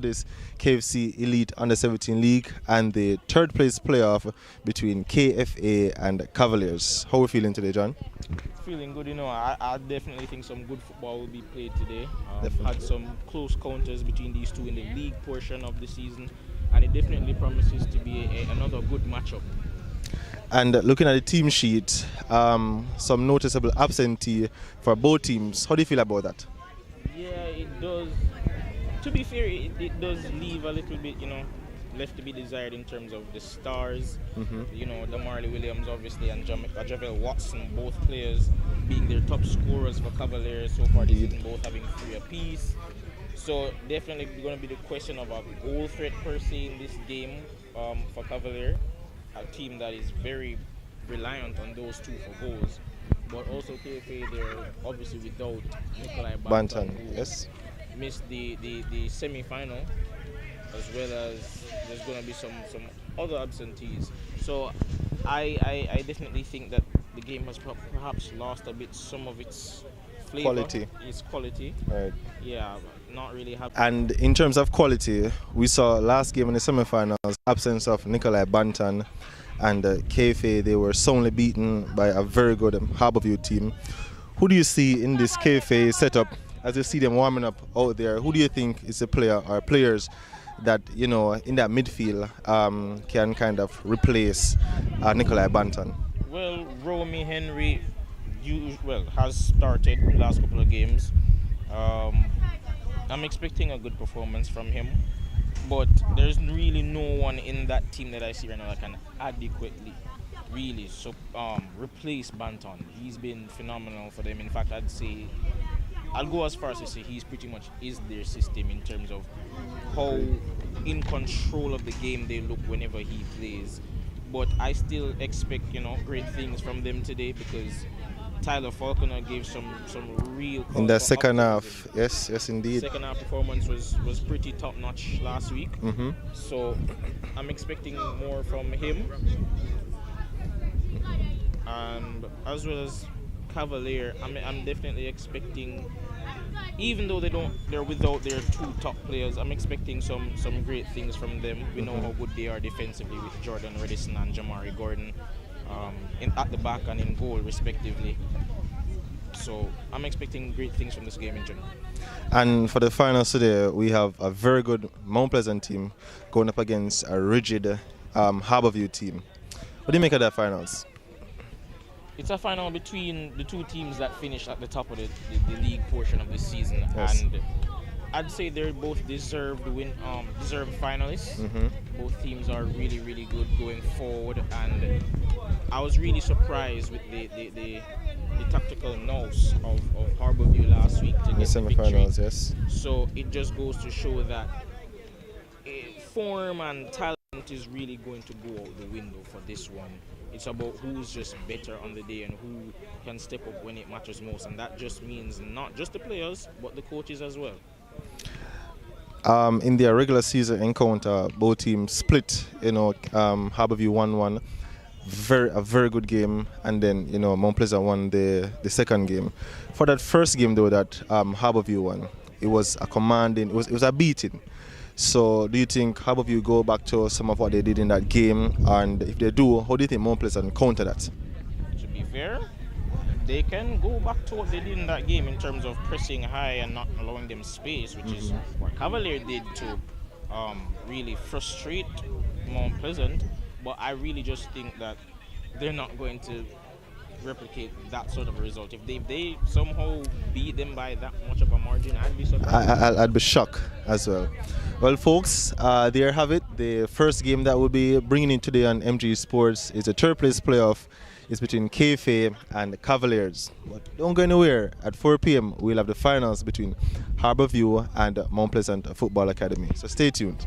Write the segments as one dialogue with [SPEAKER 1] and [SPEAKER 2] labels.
[SPEAKER 1] this KFC Elite Under 17 League and the third place playoff between KFA and Cavaliers. How are we feeling today, John?
[SPEAKER 2] Feeling good, I definitely think some good football will be played today.
[SPEAKER 1] Definitely.
[SPEAKER 2] Had some close counters between these two in the league portion of the season, and it definitely promises to be another good matchup.
[SPEAKER 1] And looking at the team sheet, some noticeable absentee for both teams. How do you feel about that?
[SPEAKER 2] Yeah, it does. To be fair, it does leave a little bit, left to be desired in terms of the stars. The Marley Williams, obviously, and Javel Watson, both players being their top scorers for Cavaliers so far this season, both having 3 apiece. So definitely going to be the question of a goal threat per se in this game for Cavalier, a team that is very reliant on those two for goals. But also KFA, they're obviously without Nikolai Bantan, who missed the semi-final, as well as there's going to be some other absentees. So I definitely think that the game has perhaps lost a bit some of its flavor. Its quality.
[SPEAKER 1] Right.
[SPEAKER 2] Yeah, not really happy.
[SPEAKER 1] And in terms of quality, we saw last game in the semi-finals, absence of Nikolai Bantan and KFA. They were soundly beaten by a very good Harborview team. Who do you see in this KFA setup as you see them warming up out there? Who do you think is a player or players that, in that midfield can kind of replace Nikolai Bantan?
[SPEAKER 2] Well, Romy Henry has started the last couple of games. I'm expecting a good performance from him, but there's really no one in that team that I see right now that can adequately really replace Banton. He's been phenomenal for them. In fact, I'll go as far as to say he's pretty much is their system in terms of how in control of the game they look whenever he plays. But I still expect, great things from them today, because Tyler Falconer gave some real
[SPEAKER 1] in the second half. Yes indeed.
[SPEAKER 2] Second half performance was pretty top notch last week. So I'm expecting more from him, and as well as Cavalier, I'm definitely expecting, even though they're without their 2 top players, I'm expecting some great things from them. We know how good they are defensively with Jordan Redison and Jamari Gordon at the back and in goal respectively. So I'm expecting great things from this game in general.
[SPEAKER 1] And for the finals today, we have a very good Mount Pleasant team going up against a rigid Harborview team. What do you make of that finals?
[SPEAKER 2] It's a final between the 2 teams that finished at the top of the league portion of the season, and I'd say they're both deserved finalists. Both teams are really, really good going forward, and I was really surprised with the tactical nous of Harborview last week to get the
[SPEAKER 1] semi-finals.
[SPEAKER 2] Yes. So it just goes to show that form and talent is really going to go out the window for this one. It's about who's just better on the day and who can step up when it matters most, and that just means not just the players but the coaches as well.
[SPEAKER 1] In their regular season encounter, both teams split. Harborview 1-1, a very good game, and then Mount Pleasant won the second game. For that first game though, that Harborview won, it was a commanding. It was a beating. So do you think Harborview go back to some of what they did in that game? And if they do, how do you think Mount Pleasant counter that?
[SPEAKER 2] To be fair, they can go back to what they did in that game in terms of pressing high and not allowing them space, which is what Cavalier did to really frustrate Mount Pleasant. But I really just think that they're not going to replicate that sort of a result. If they somehow beat them by that much of a margin, I'd be surprised.
[SPEAKER 1] I'd be shocked as well. Well, folks, there you have it. The first game that we'll be bringing in today on MG Sports is a third place playoff. It's between KFA and Cavaliers. But don't go anywhere. At 4 p.m. we'll have the finals between Harborview and Mount Pleasant Football Academy. So stay tuned.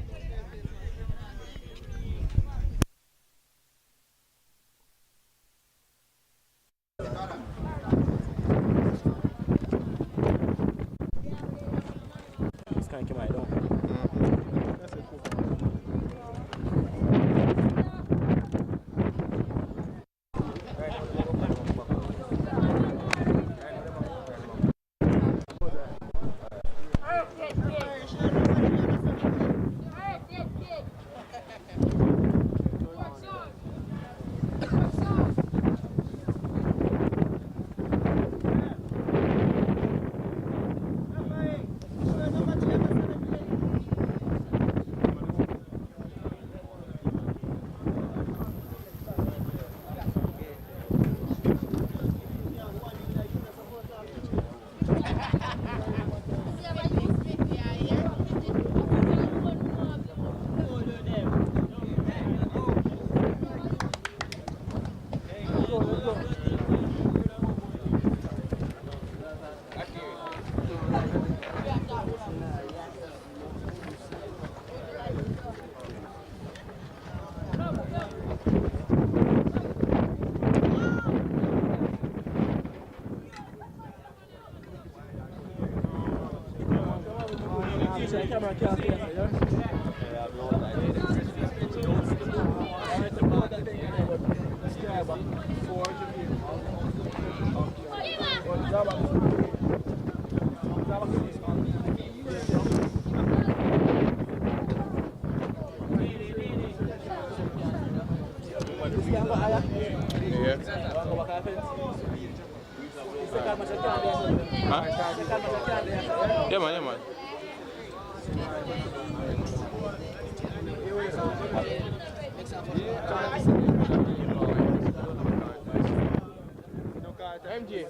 [SPEAKER 3] Yeah, man, yeah, man. MJ, you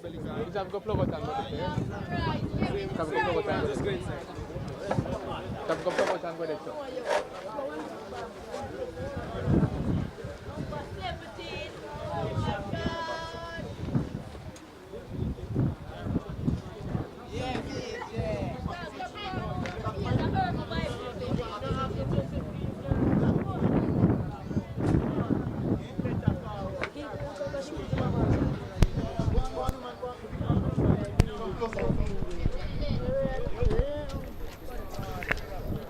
[SPEAKER 3] have to plug out and go there. You have to plug out and go there. You have to plug out and go there.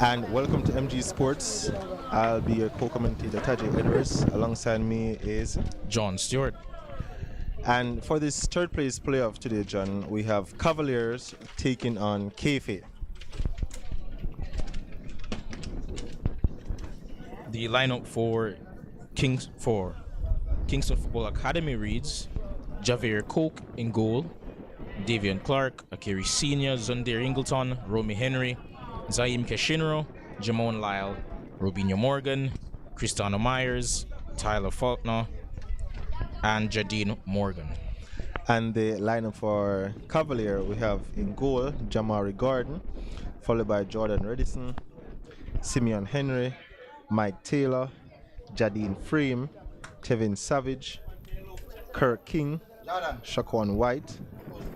[SPEAKER 1] And welcome to MG Sports. I'll be your co-commentator, Tajay Edwards. Alongside me is
[SPEAKER 2] John Stewart.
[SPEAKER 1] And for this third place playoff today, John, we have Cavaliers taking on KFC.
[SPEAKER 2] The lineup for Kingston Football Academy reads Javier Coke in goal, Davian Clark, Akiri Senior, Zundir Ingleton, Romy Henry, Zaim Keshinro, Jamon Lyle, Robinho Morgan, Cristiano Myers, Tyler Faulkner, and Jadine Morgan.
[SPEAKER 1] And the lineup for Cavalier, we have in goal Jamari Gordon, followed by Jordan Redison, Simeon Henry, Mike Taylor, Jadine Frame, Tevin Savage, Kirk King, Shaquan White,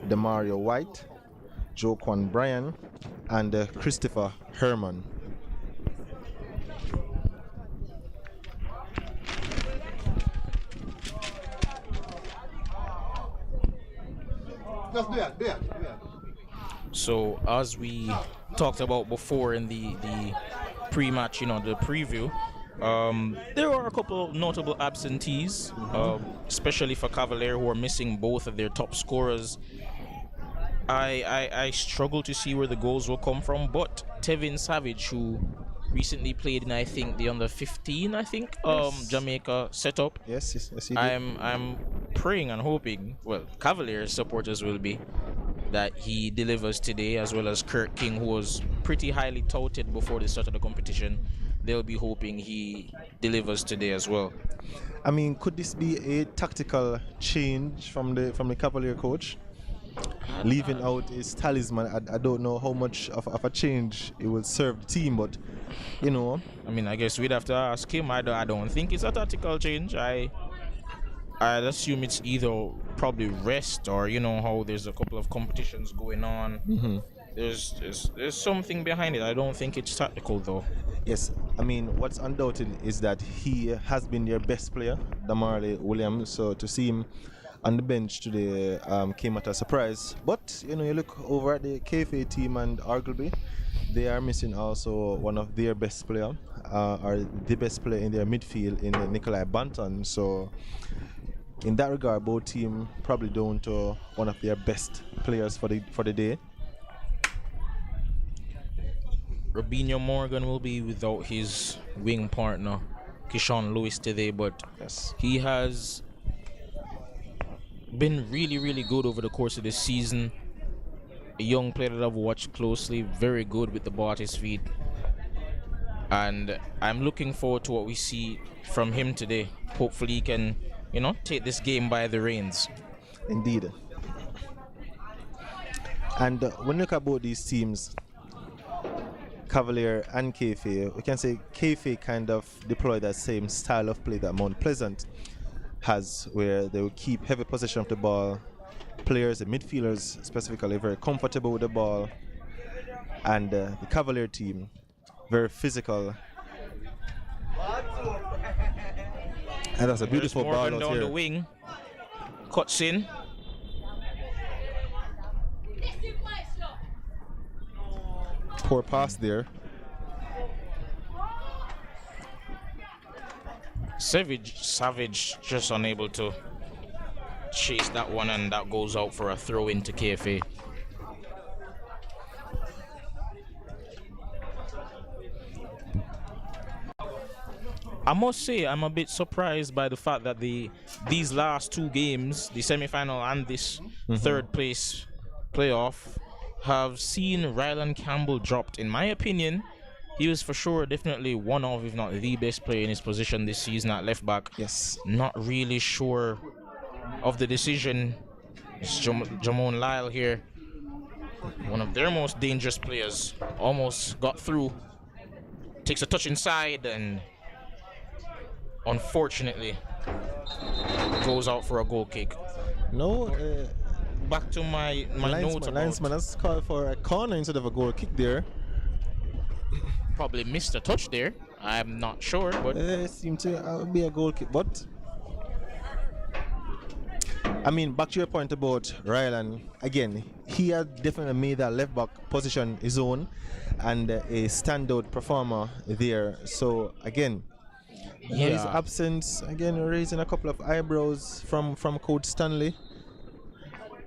[SPEAKER 1] Demario White, Joquan Bryan, and Christopher Herman.
[SPEAKER 2] So as we talked about before in the pre-match, the preview, there are a couple of notable absentees, especially for Cavalier, who are missing both of their top scorers. I struggle to see where the goals will come from, but Tevin Savage, who recently played in, I think, the under-15, Jamaica setup.
[SPEAKER 1] Yes, he did.
[SPEAKER 2] I'm praying and hoping, well, Cavaliers supporters will be, that he delivers today, as well as Kirk King, who was pretty highly touted before the start of the competition. They'll be hoping he delivers today as well.
[SPEAKER 1] I mean, could this be a tactical change from the Cavalier coach? Leaving out his talisman, I don't know how much of a change it will serve the team, but I mean,
[SPEAKER 2] I guess we'd have to ask him. I don't think it's a tactical change. I'd assume it's either probably rest or how there's a couple of competitions going on.
[SPEAKER 1] Mm-hmm.
[SPEAKER 2] There's something behind it. I don't think it's tactical though.
[SPEAKER 1] Yes, I mean, what's undoubted is that he has been their best player, Damarle Williams. So to see him on the bench today came at a surprise. But you look over at the KFA team and arguably they are missing also one of their best player, or the best player in their midfield in Nikolai Banton. So in that regard, both teams probably down to one of their best players for the day.
[SPEAKER 2] Robinho Morgan will be without his wing partner, Keyshawn Lewis, today, but
[SPEAKER 1] yes,
[SPEAKER 2] he has been really, really good over the course of this season. A young player that I've watched closely, very good with the ball at his feet. And I'm looking forward to what we see from him today. Hopefully he can, take this game by the reins.
[SPEAKER 1] Indeed. And when you look at both these teams, Cavalier and KFA, we can say KFA kind of deploy that same style of play that Mount Pleasant has, where they will keep heavy possession of the ball. Players, the midfielders specifically, very comfortable with the ball. And the Cavalier team, very physical. And that's a beautiful ball out
[SPEAKER 2] down
[SPEAKER 1] here.
[SPEAKER 2] The wing, cuts in.
[SPEAKER 1] Poor pass there.
[SPEAKER 2] Savage just unable to chase that one, and that goes out for a throw into KFA. I must say, I'm a bit surprised by the fact that these last two games, the semi-final and this third place playoff, have seen Ryland Campbell dropped. In my opinion, he was for sure definitely one of, if not the best player in his position this season at left back.
[SPEAKER 1] Yes.
[SPEAKER 2] Not really sure of the decision. It's Jamon Lyle here, one of their most dangerous players, almost got through. Takes a touch inside and unfortunately goes out for a goal kick.
[SPEAKER 1] No,
[SPEAKER 2] back to my notes about
[SPEAKER 1] linesman has called for a corner instead of a goal kick there.
[SPEAKER 2] probably missed a touch there. I'm not sure, but
[SPEAKER 1] It seemed to be a goal kick, but I mean, back to your point about Ryland, again, he had definitely made that left back position his own and a standout performer there. So again, his absence again raising a couple of eyebrows from Coach Stanley.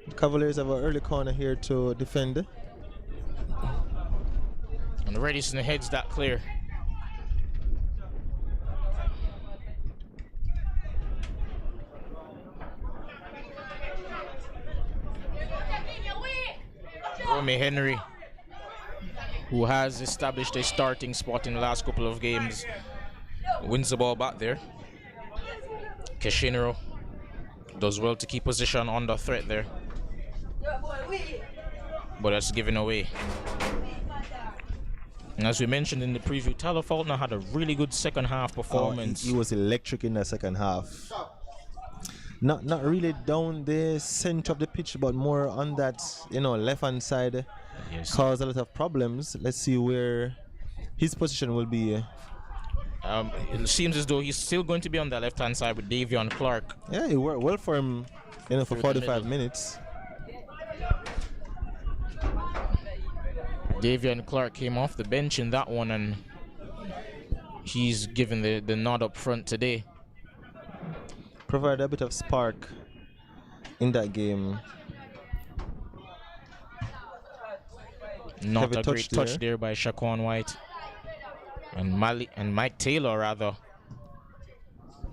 [SPEAKER 1] The Cavaliers have an early corner here to defend.
[SPEAKER 2] and the Redison heads that clear. Romy Henry, who has established a starting spot in the last couple of games, wins the ball back there. Keshinro does well to keep position under threat there, but that's given away. And as we mentioned in the preview, Tyler Faulkner had a really good second half performance.
[SPEAKER 1] He was electric in the second half. Not really down the center of the pitch, but more on that, left hand side.
[SPEAKER 2] Yes.
[SPEAKER 1] Caused a lot of problems. Let's see where his position will be.
[SPEAKER 2] It seems as though he's still going to be on the left hand side with Davion Clark.
[SPEAKER 1] Yeah, it worked well for him, for 45 minutes.
[SPEAKER 2] Davion Clark came off the bench in that one, and he's given the nod up front today.
[SPEAKER 1] Provided a bit of spark in that game.
[SPEAKER 2] Not a great touch there by Shaquan White. And Mike Taylor, rather,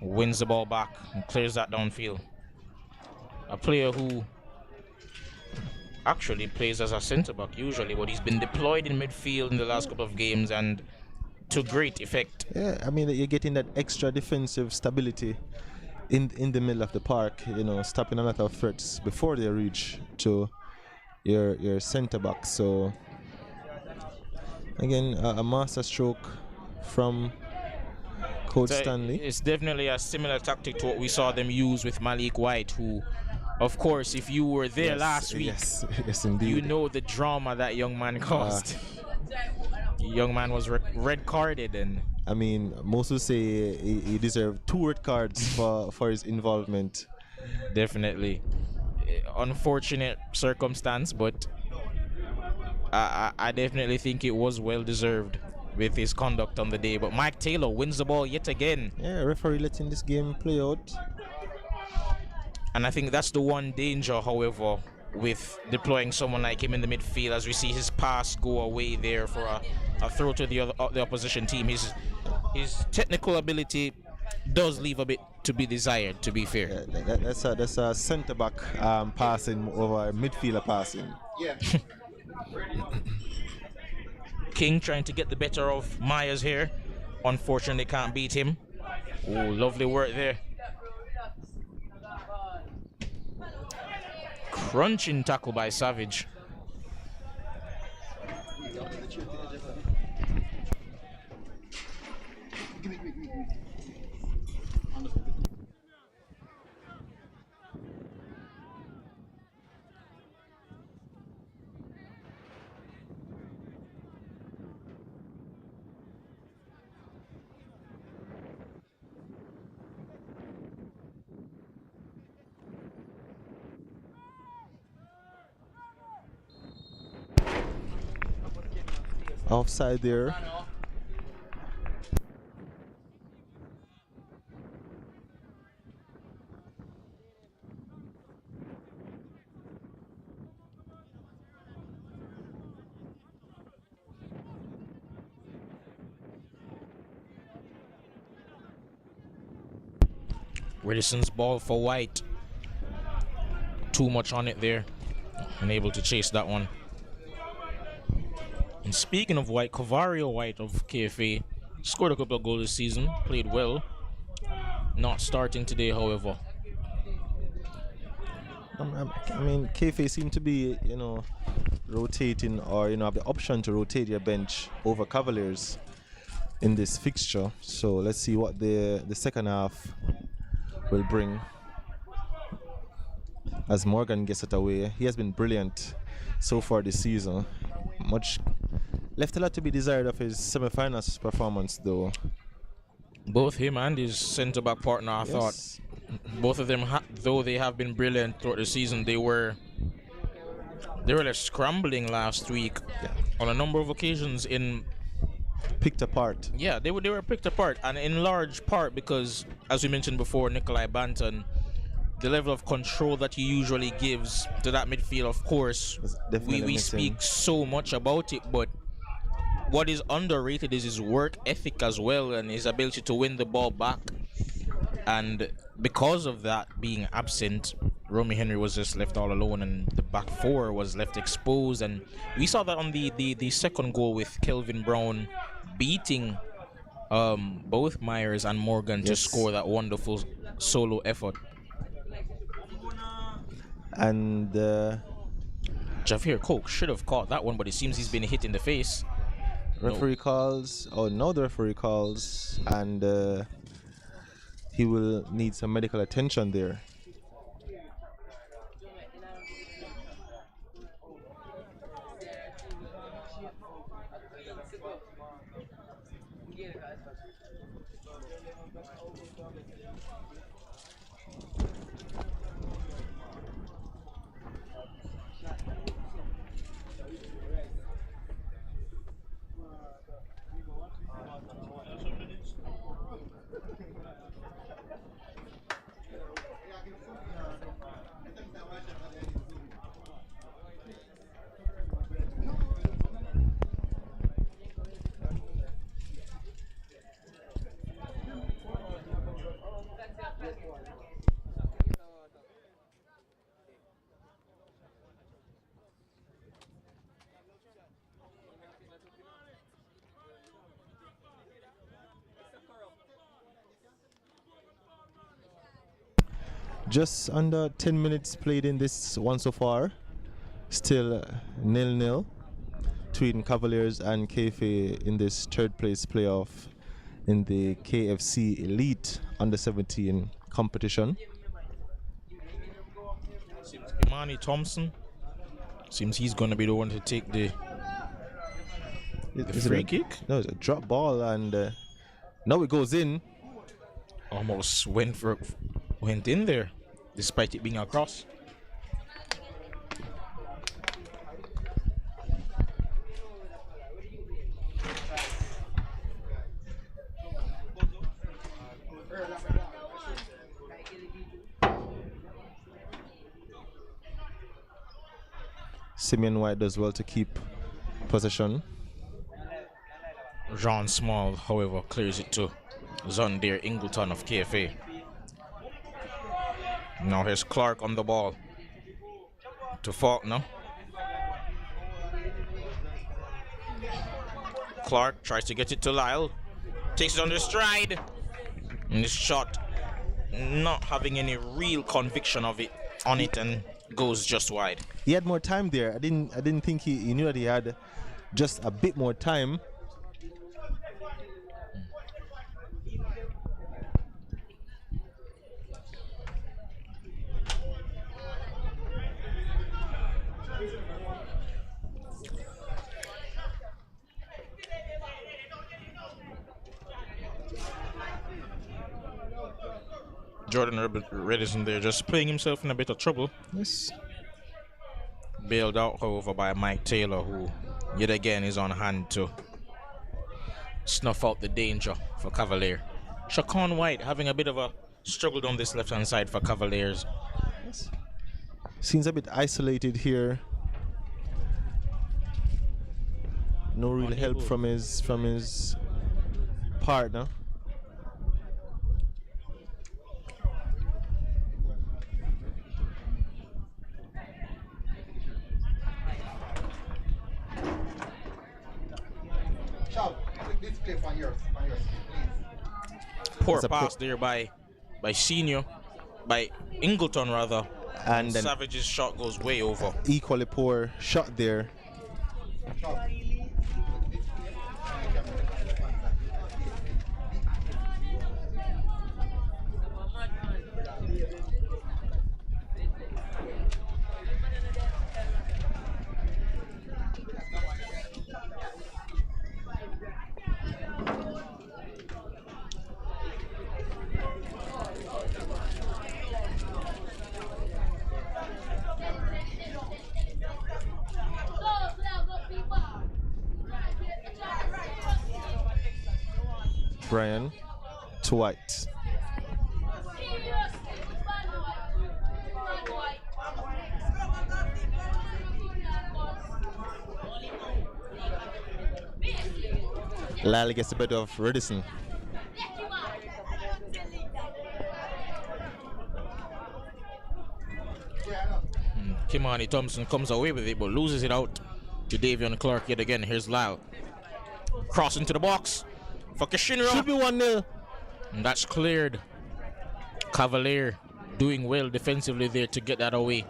[SPEAKER 2] wins the ball back and clears that downfield. A player who actually plays as a centre-back usually, but he's been deployed in midfield in the last couple of games and to great effect.
[SPEAKER 1] Yeah, I mean, you're getting that extra defensive stability in the middle of the park, stopping a lot of threats before they reach to your centre-back. So, again, a master stroke from Coach Stanley.
[SPEAKER 2] It's definitely a similar tactic to what we saw them use with Malik White, who, of course, if you were there last week,
[SPEAKER 1] yes, indeed.
[SPEAKER 2] you know the drama that young man caused. The young man was red carded, and
[SPEAKER 1] I mean, most would say he deserved 2 red cards for his involvement.
[SPEAKER 2] Definitely. Unfortunate circumstance, but I definitely think it was well deserved with his conduct on the day. But Mike Taylor wins the ball yet again.
[SPEAKER 1] Yeah, referee letting this game play out.
[SPEAKER 2] And I think that's the one danger, however, with deploying someone like him in the midfield, as we see his pass go away there for a throw to the opposition team. His technical ability does leave a bit to be desired, to be fair.
[SPEAKER 1] Yeah, that's a centre back passing over a midfielder passing.
[SPEAKER 3] Yeah.
[SPEAKER 2] King trying to get the better of Myers here. Unfortunately, can't beat him. Oh, lovely work there. Crunching tackle by Savage.
[SPEAKER 1] Offside there.
[SPEAKER 2] Redison's ball for White. Too much on it there. Unable to chase that one. And speaking of White, Cavalier White of KFA scored a couple of goals this season. Played well. Not starting today, however.
[SPEAKER 1] I mean, KFA seem to be, rotating, or have the option to rotate your bench over Cavaliers in this fixture. So let's see what the second half will bring as Morgan gets it away. He has been brilliant so far this season. Much left a lot to be desired of his semi-finals performance, though.
[SPEAKER 2] Both him and his centre-back partner, I thought, both of them, though they have been brilliant throughout the season, they were left scrambling last week on a number of occasions.
[SPEAKER 1] Picked apart.
[SPEAKER 2] Yeah, they were picked apart, and in large part because, as we mentioned before, Nikolai Banton, the level of control that he usually gives to that midfield, of course, we speak so much about it, but what is underrated is his work ethic as well, and his ability to win the ball back. And because of that being absent, Romy Henry was just left all alone, and the back four was left exposed. And we saw that on the second goal with Kelvin Brown beating both Myers and Morgan to score that wonderful solo effort.
[SPEAKER 1] And
[SPEAKER 2] Javier Coke should have caught that one, but it seems he's been hit in the face.
[SPEAKER 1] Referee calls. Oh no, the referee calls, and he will need some medical attention there. Just under 10 minutes played in this one so far. Still 0-0 between Cavaliers and KFA in this third place playoff in the KFC Elite Under-17 competition.
[SPEAKER 2] Seems Imani Thompson seems he's going to be the one to take the free kick.
[SPEAKER 1] No, it's a drop ball, and now it goes in.
[SPEAKER 2] Almost went in there, despite it being a cross.
[SPEAKER 1] Simeon White does well to keep possession.
[SPEAKER 2] Jean Small, however, clears it to Zondair Ingleton of KFA. Now here's Clark on the ball to Faulkner. Clark tries to get it to Lyle, takes it under stride, and this shot not having any real conviction of it on it, and goes just wide.
[SPEAKER 1] He had more time there. I didn't think he knew that he had just a bit more time.
[SPEAKER 2] Jordan Redison there just playing himself in a bit of trouble.
[SPEAKER 1] Yes.
[SPEAKER 2] Bailed out, however, by Mike Taylor, who yet again is on hand to snuff out the danger for Cavalier. Shaquan White having a bit of a struggle down this left-hand side for Cavaliers.
[SPEAKER 1] Yes. Seems a bit isolated here. No real help from his partner.
[SPEAKER 2] Poor
[SPEAKER 1] That's a
[SPEAKER 2] pass there by Senior, by Ingleton rather.
[SPEAKER 1] And then
[SPEAKER 2] Savage's shot goes way over.
[SPEAKER 1] equally poor shot there. Brian to White. Lyle gets a bit of Redison.
[SPEAKER 2] Kimani Thompson comes away with it but loses it out to Davion Clark yet again. Here's Lyle. Crossing to the box for Kishinra.
[SPEAKER 1] Should be 1-0.
[SPEAKER 2] And that's cleared. Cavalier doing well defensively there to get that away.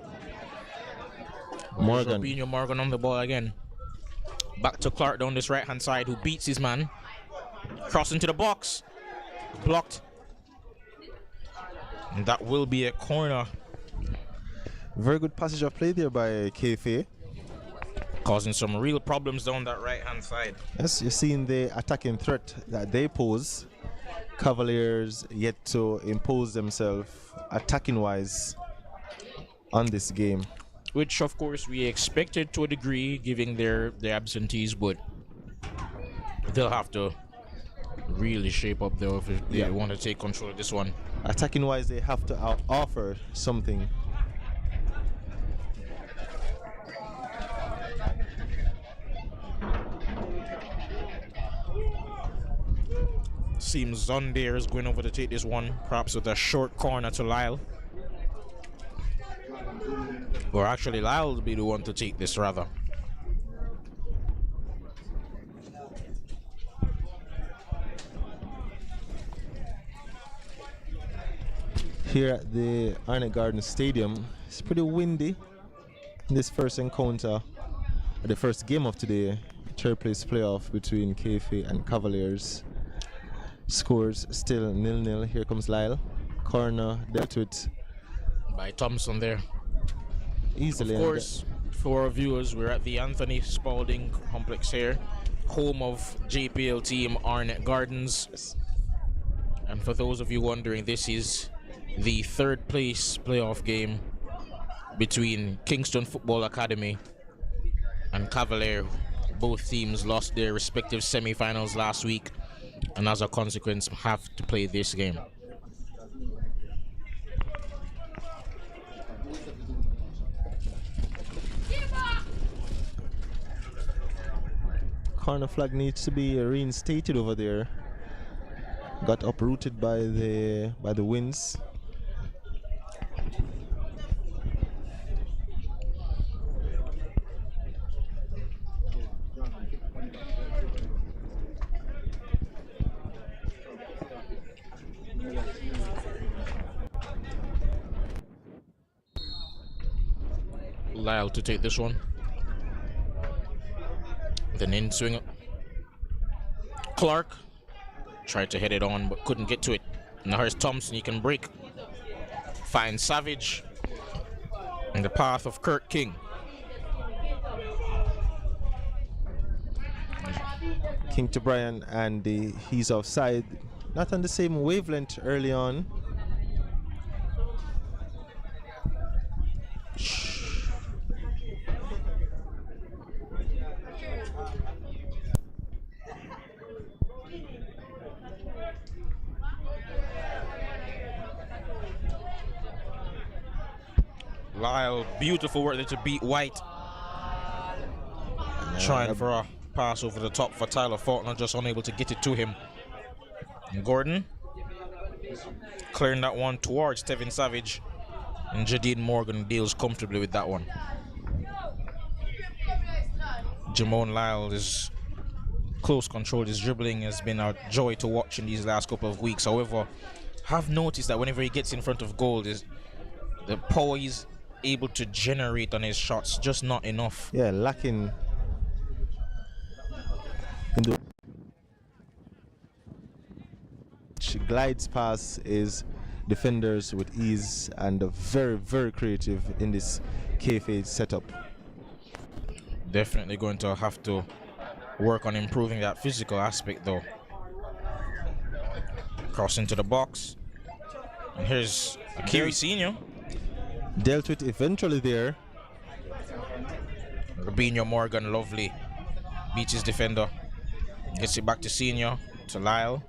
[SPEAKER 1] Morgan.
[SPEAKER 2] Robinho Morgan on the ball again. Back to Clark down this right hand side who beats his man. Crossing to the box. Blocked. And that will be a corner.
[SPEAKER 1] Very good passage of play there by KFA.
[SPEAKER 2] Causing some real problems down that right hand side.
[SPEAKER 1] Yes, you're seeing the attacking threat that they pose. Cavaliers yet to impose themselves attacking wise on this game.
[SPEAKER 2] Which of course we expected to a degree given their absentees, but they'll have to really shape up though if they want to take control of this one.
[SPEAKER 1] Attacking wise, they have to offer something.
[SPEAKER 2] Seems Zondair is going over to take this one, perhaps with a short corner to Lyle. Or actually Lyle will be the one to take this rather.
[SPEAKER 1] Here at the Arnett Garden Stadium, it's pretty windy in this first encounter, the first game of today, third place playoff between KFA and Cavaliers. Scores still 0-0. Here comes Lyle. Corner dealt with
[SPEAKER 2] By Thompson there.
[SPEAKER 1] easily.
[SPEAKER 2] Of course, for our viewers, we're at the Anthony Spalding Complex here, home of JPL team Arnett Gardens. And for those of you wondering, this is the third place playoff game between Kingston Football Academy and Cavalier. Both teams lost their respective semi-finals last week, and as a consequence have to play this game.
[SPEAKER 1] Corner flag needs to be reinstated over there. Got uprooted by the winds.
[SPEAKER 2] Lyle to take this one. Then in swing. Clark tried to head it on but couldn't get to it. Now here's Thompson, he can break. Finds Savage in the path of Kirk King.
[SPEAKER 1] King to Brian, and he's offside. Not on the same wavelength early on.
[SPEAKER 2] Lyle, beautiful work there to beat White. Trying for a pass over the top for Tyler Faulkner, just unable to get it to him. And Gordon clearing that one towards Tevin Savage, and Jadine Morgan deals comfortably with that one. Jamon Lyle is close control. His dribbling has been a joy to watch in these last couple of weeks. However, I've noticed that whenever he gets in front of goal, is the power he's able to generate on his shots just not enough.
[SPEAKER 1] Yeah, lacking in the glides past is defenders with ease and very, very creative in this KFA setup.
[SPEAKER 2] Definitely going to have to work on improving that physical aspect though. Cross into the box. And here's Akiri Senior.
[SPEAKER 1] Dealt with eventually there.
[SPEAKER 2] Robinho Morgan, lovely. Beats his defender. Gets it back to Senior, to Lyle.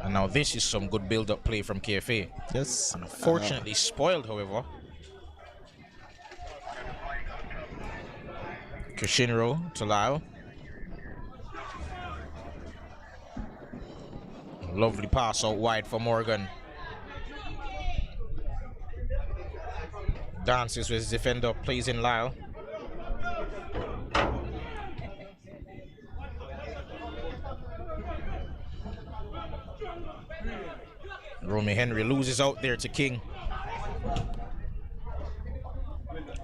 [SPEAKER 2] And now this is some good build-up play from KFA.
[SPEAKER 1] Yes.
[SPEAKER 2] Unfortunately spoiled, however. Kushinro to Lyle. Lovely pass out wide for Morgan. Dances with his defender, plays in Lyle. Romy Henry loses out there to King.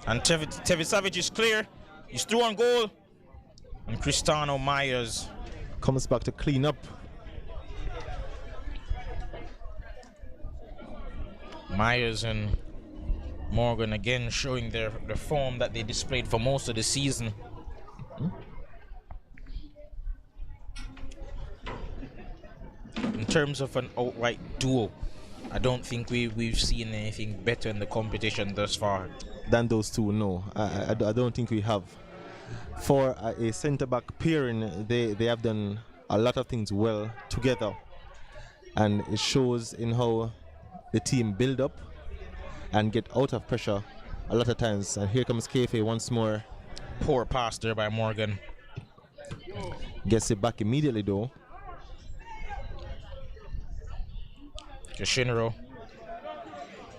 [SPEAKER 2] And Tevin Savage is clear. He's through on goal. And Cristiano Myers
[SPEAKER 1] comes back to clean up.
[SPEAKER 2] Myers and Morgan again showing their form that they displayed for most of the season. In terms of an outright duo, I don't think we've seen anything better in the competition thus far.
[SPEAKER 1] Than those two, no. I don't think we have. For a centre-back pairing, they have done a lot of things well together. And it shows in how the team build up and get out of pressure a lot of times. And here comes KFA once more.
[SPEAKER 2] Poor pass there by Morgan.
[SPEAKER 1] Gets it back immediately though.
[SPEAKER 2] Shinro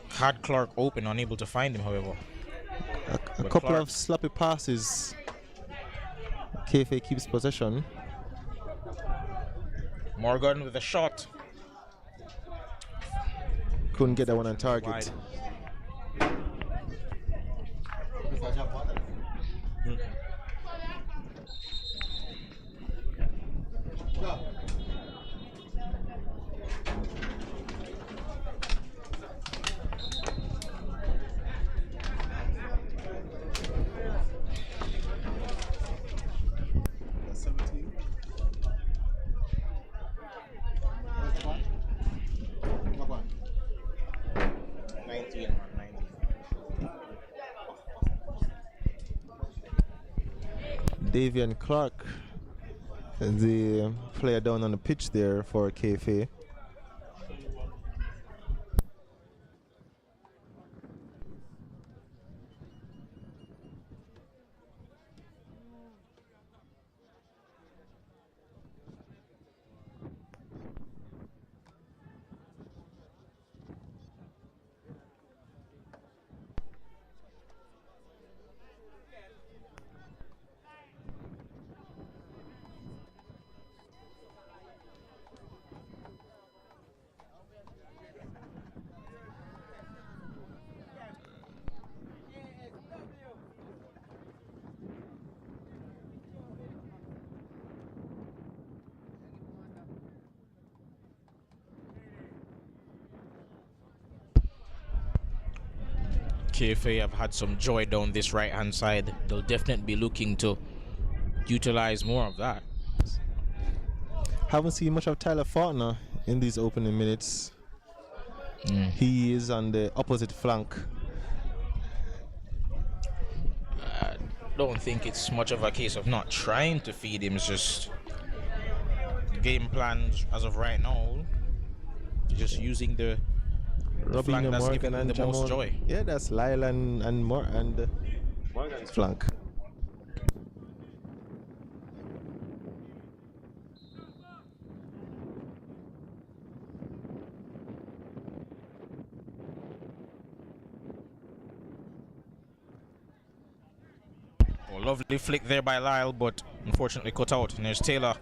[SPEAKER 2] had Clark open, unable to find him, however.
[SPEAKER 1] A couple of sloppy passes. KFA keeps possession.
[SPEAKER 2] Morgan with a shot.
[SPEAKER 1] Couldn't get that one on target.
[SPEAKER 2] Wide.
[SPEAKER 1] Davian Clark, the player down on the pitch there for KFA.
[SPEAKER 2] KFA have had some joy down this right hand side. They'll definitely be looking to utilize more of that.
[SPEAKER 1] Haven't seen much of Tyler Faulkner in these opening minutes. He is on the opposite flank.
[SPEAKER 2] I don't think it's much of a case of not trying to feed him. It's just game plans as of right now. Just using the flank that's giving him the most joy.
[SPEAKER 1] Yeah, that's Lyle and Morgan's flank.
[SPEAKER 2] Oh, lovely flick there by Lyle, but unfortunately cut out. And there's Taylor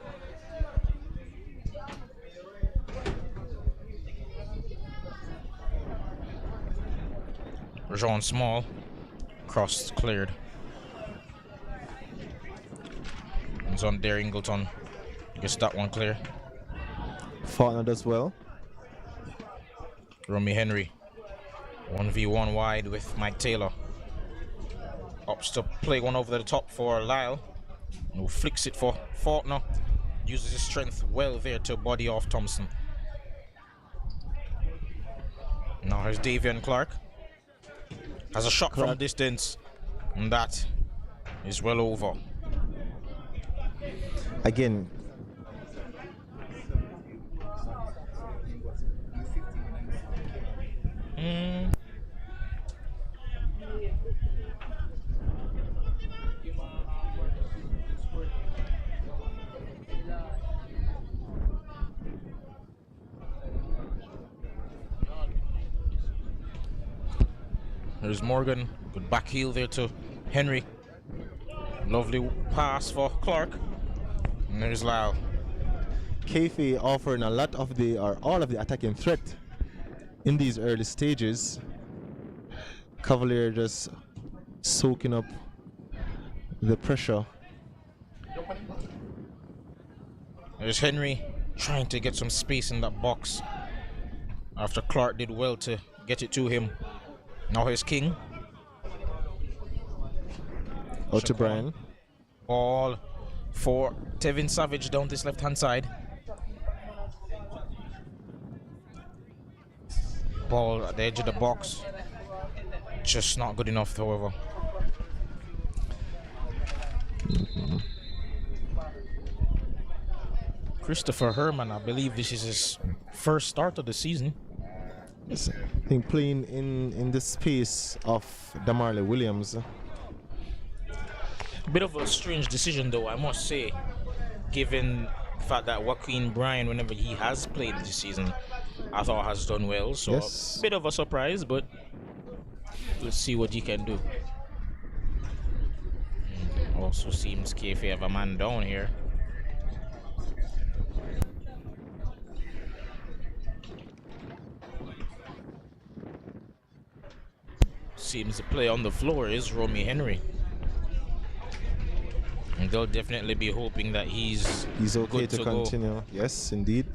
[SPEAKER 2] Jean Small. Cross cleared. It's on there, Ingleton. Gets that one clear.
[SPEAKER 1] Faulkner does well.
[SPEAKER 2] Romy Henry. 1v1 wide with Mike Taylor. Opts to play one over the top for Lyle, who flicks it for Faulkner. Uses his strength well there to body off Thompson. Now here's Davian Clark. Has a shot from distance, and that is well over.
[SPEAKER 1] Again,
[SPEAKER 2] There's Morgan. Good back heel there to Henry. Lovely pass for Clark. And there's Lyle.
[SPEAKER 1] KFA offering a lot of the, or all of the attacking threat in these early stages. Cavalier just soaking up the pressure.
[SPEAKER 2] There's Henry trying to get some space in that box after Clark did well to get it to him. Now here's King.
[SPEAKER 1] Out to Brian.
[SPEAKER 2] Ball for Tevin Savage down this left hand side. Ball at the edge of the box. Just not good enough, however. Christopher Herman, I believe this is his first start of the season.
[SPEAKER 1] Yes, I think playing in the space of Damarle Williams.
[SPEAKER 2] Bit of a strange decision, though, I must say, given the fact that Joaquin Bryan, whenever he has played this season, I thought has done well. So
[SPEAKER 1] yes,
[SPEAKER 2] a bit of a surprise, but let's see what he can do. Also seems KFA have a man down here. Seems the play on the floor is Romy Henry. And they'll definitely be hoping that he's
[SPEAKER 1] okay
[SPEAKER 2] good
[SPEAKER 1] to continue.
[SPEAKER 2] Go.
[SPEAKER 1] Yes, indeed.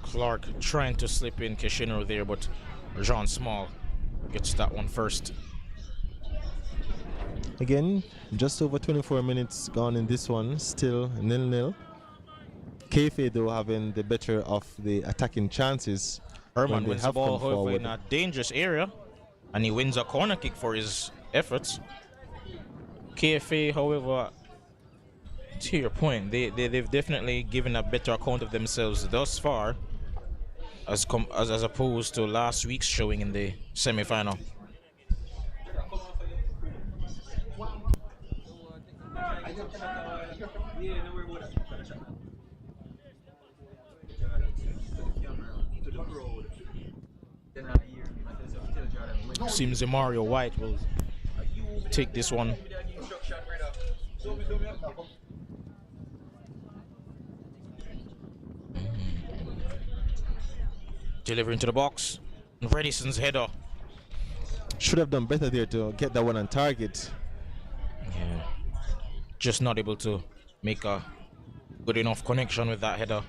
[SPEAKER 2] Clark trying to slip in Keshino there, but Jean Small gets that one first.
[SPEAKER 1] Again, just over 24 minutes gone in this one, still 0-0. KFA though having the better of the attacking chances.
[SPEAKER 2] Herman wins the ball, however, in a dangerous area, and he wins a corner kick for his efforts. KFA, however, to your point, they've definitely given a better account of themselves thus far, as opposed to last week's showing in the semi-final. Seems Mario White will take this one. Delivering to the box. Redison's header.
[SPEAKER 1] Should have done better there to get that one on target.
[SPEAKER 2] Yeah. Just not able to make a good enough connection with that header.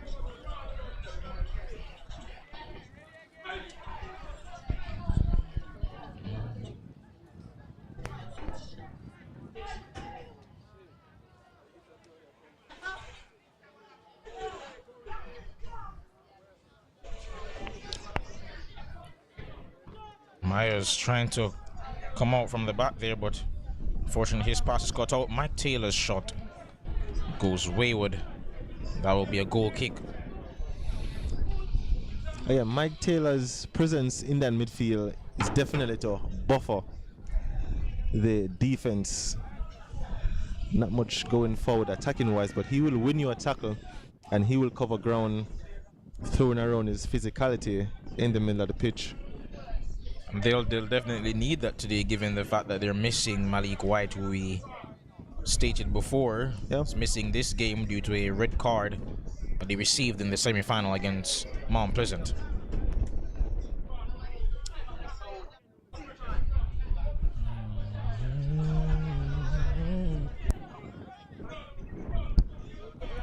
[SPEAKER 2] Myers trying to come out from the back there, but unfortunately his pass is cut out. Mike Taylor's shot goes wayward.
[SPEAKER 4] That will be a goal kick.
[SPEAKER 1] Yeah, Mike Taylor's presence in that midfield is definitely to buffer the defense. Not much going forward attacking wise, but he will win you a tackle and he will cover ground, throwing around his physicality in the middle of the pitch.
[SPEAKER 4] And they'll definitely need that today, given the fact that they're missing Malik White, who we stated before is missing this game due to a red card that he received in the semi-final against Mount Pleasant.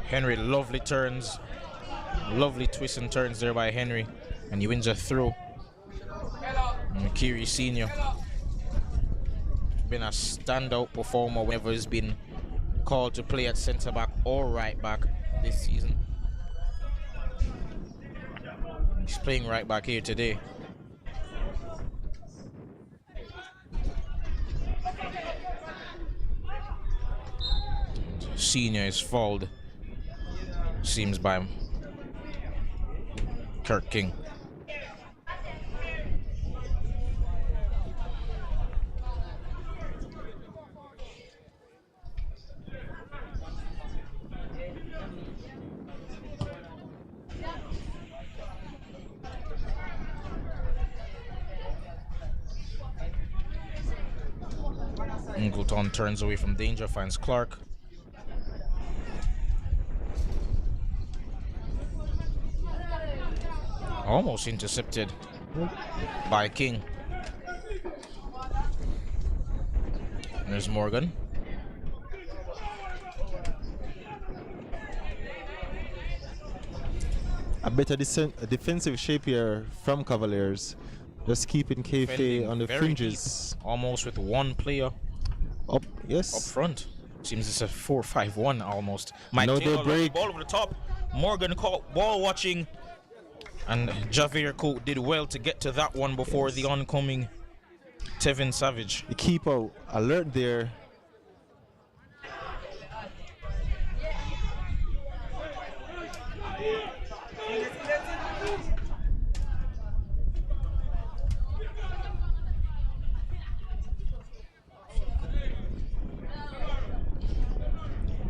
[SPEAKER 4] Henry, lovely turns, lovely twists and turns there by Henry, and he wins a throw. And Kiri Senior been a standout performer whenever he's been called to play at centre back or right back this season. He's playing right back here today. Senior is fouled, seems, by Kirk King. Ingleton turns away from danger, finds Clark. Almost intercepted by King. There's Morgan.
[SPEAKER 1] A better defensive shape here from Cavaliers. Just keeping KFA on the fringes.
[SPEAKER 4] Deep, almost with one player
[SPEAKER 1] up
[SPEAKER 4] front. Seems it's a 4-5-1 almost. Mike
[SPEAKER 1] no,
[SPEAKER 4] Taylor,
[SPEAKER 1] break.
[SPEAKER 4] Ball over the top. Morgan caught ball watching. And Javier Coate did well to get to that one before the oncoming Tevin Savage.
[SPEAKER 1] The keeper alert there.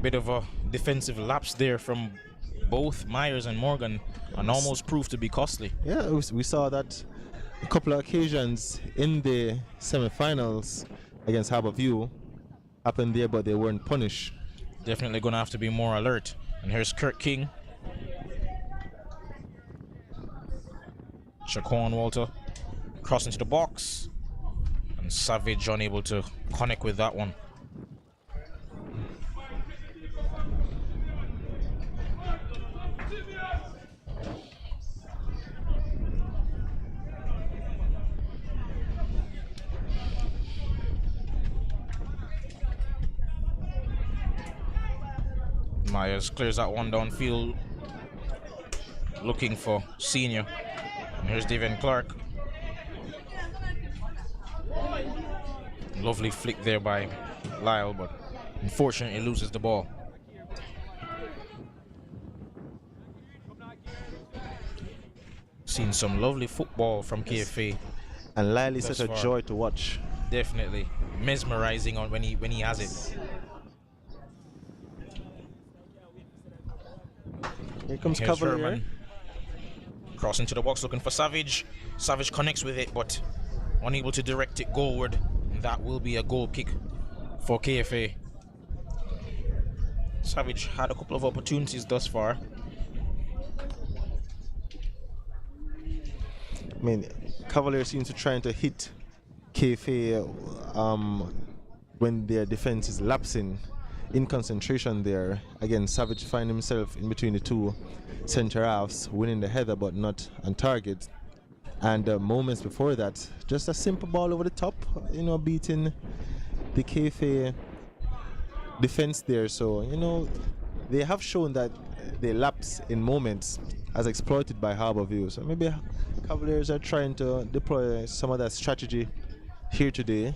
[SPEAKER 4] Bit of a defensive lapse there from both Myers and Morgan, and almost proved to be costly.
[SPEAKER 1] Yeah, we saw that a couple of occasions in the semi-finals against Harborview happened there, but they weren't punished.
[SPEAKER 4] Definitely going to have to be more alert. And here's Kurt King. Shaquan Walter crossing to the box, and Savage unable to connect with that one. Myers clears that one downfield, looking for Senior. And here's Davian Clark. Lovely flick there by Lyle, but unfortunately loses the ball. Seen some lovely football from KFA.
[SPEAKER 1] And Lyle is such a joy to watch.
[SPEAKER 4] Definitely mesmerizing on when he has it.
[SPEAKER 1] Here comes
[SPEAKER 4] Here's
[SPEAKER 1] Cavalier.
[SPEAKER 4] Herman. Crossing to the box looking for Savage. Savage connects with it, but unable to direct it goalward. That will be a goal kick for KFA. Savage had a couple of opportunities thus far.
[SPEAKER 1] I mean, Cavaliers seems to trying to hit KFA when their defense is lapsing. In concentration there. Again, Savage find himself in between the two center halves, winning the header but not on target. And moments before that, just a simple ball over the top, you know, beating the KFA defense there. So, you know, they have shown that they lapse in moments as exploited by Harborview. So maybe Cavaliers are trying to deploy some of that strategy here today.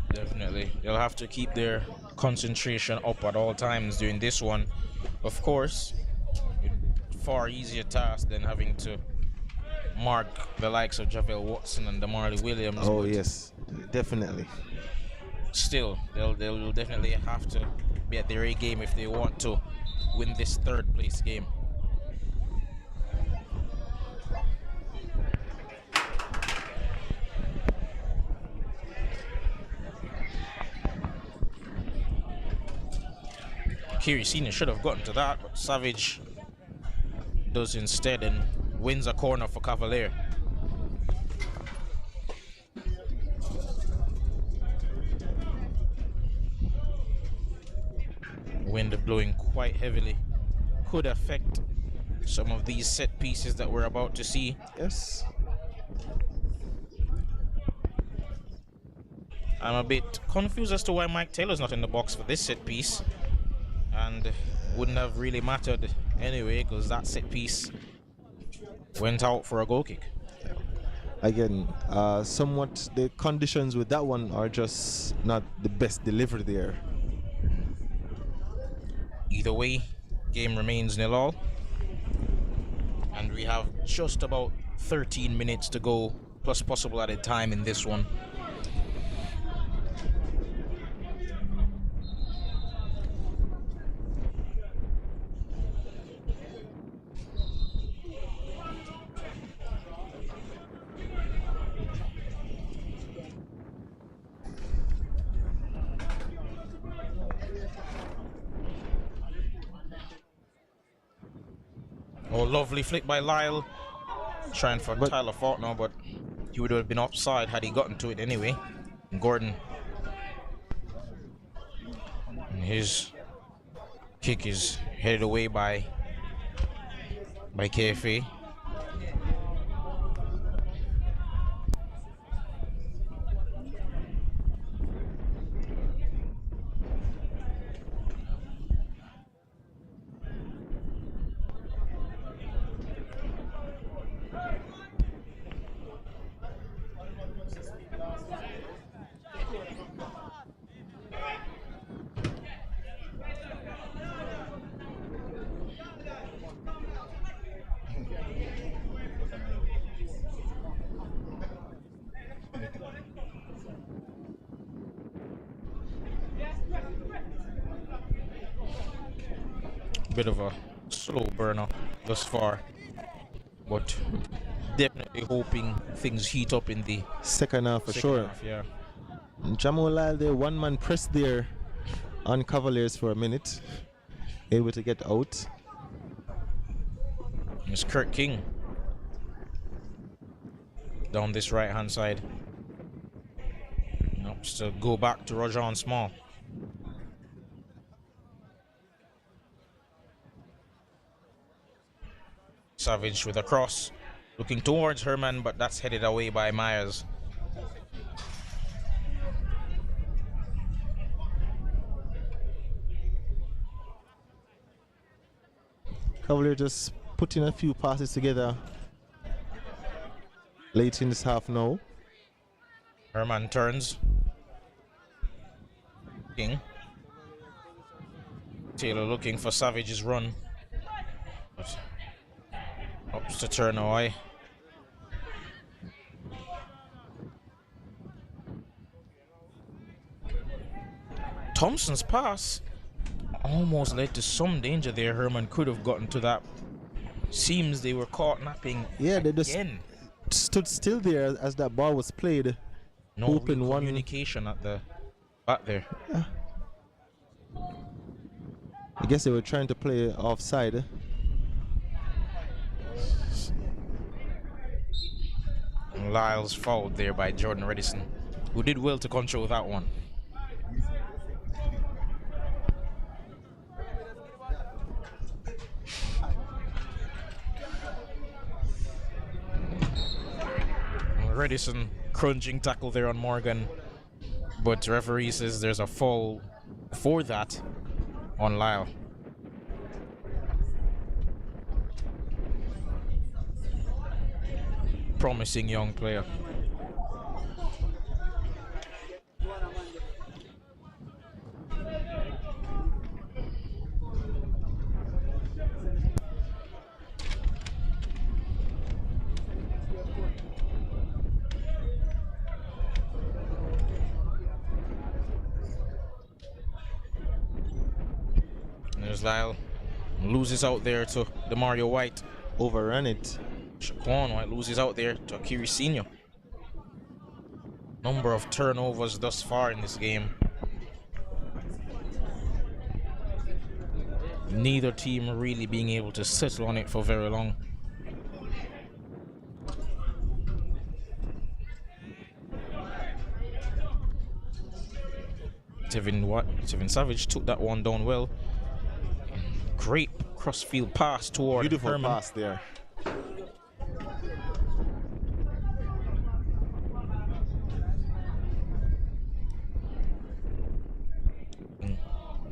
[SPEAKER 4] Definitely. They'll have to keep their concentration up at all times during this one. Of course, far easier task than having to mark the likes of Javel Watson and Marley Williams.
[SPEAKER 1] Oh yes, definitely.
[SPEAKER 4] Still, they'll definitely have to be at their A game if they want to win this third place game. Kiri Senior should have gotten to that, but Savage does instead and wins a corner for Cavalier. Wind blowing quite heavily could affect some of these set pieces that we're about to see.
[SPEAKER 1] Yes.
[SPEAKER 4] I'm a bit confused as to why Mike Taylor's not in the box for this set piece, and wouldn't have really mattered anyway because that set piece went out for a goal kick.
[SPEAKER 1] Again, somewhat the conditions with that one are just not the best delivery there.
[SPEAKER 4] Either way, game remains 0-0, and we have just about 13 minutes to go, plus possible added time in this one. Oh, lovely flick by Lyle. Trying for Tyler Faulkner, but he would have been offside had he gotten to it anyway. Gordon. And his kick is headed away by KFA. Bit of a slow burner thus far, but definitely hoping things heat up in the
[SPEAKER 1] Second half for sure.
[SPEAKER 4] half, yeah.
[SPEAKER 1] Jamal Lyle there, one man press there on Cavaliers for a minute, able to get out.
[SPEAKER 4] It's Kurt King down this right hand side. Nope, still go back to Rajon Small. Savage with a cross, looking towards Herman, but that's headed away by Myers.
[SPEAKER 1] Cavalier just putting a few passes together late in this half now.
[SPEAKER 4] Herman turns. King. Taylor looking for Savage's run. But ups to turn away. Thompson's pass almost led to some danger there. Herman could have gotten to that. Seems they were caught napping.
[SPEAKER 1] Yeah, they just
[SPEAKER 4] again.
[SPEAKER 1] stood still there as that ball was played.
[SPEAKER 4] No
[SPEAKER 1] open
[SPEAKER 4] real
[SPEAKER 1] one
[SPEAKER 4] communication at the back there.
[SPEAKER 1] Yeah. I guess they were trying to play offside.
[SPEAKER 4] And Lyles fouled there by Jordan Redison, who did well to control that one. Redison crunching tackle there on Morgan, but referee says there's a foul for that on Lyle. Promising young player. Here's Lyle. Loses out there to Demario White.
[SPEAKER 1] Overrun it.
[SPEAKER 4] Shaquan White loses out there to Akiri Senior. Number of turnovers thus far in this game. Neither team really being able to settle on it for very long. Tevin Savage took that one down well. Great crossfield pass toward
[SPEAKER 1] Beautiful
[SPEAKER 4] Herman.
[SPEAKER 1] pass there.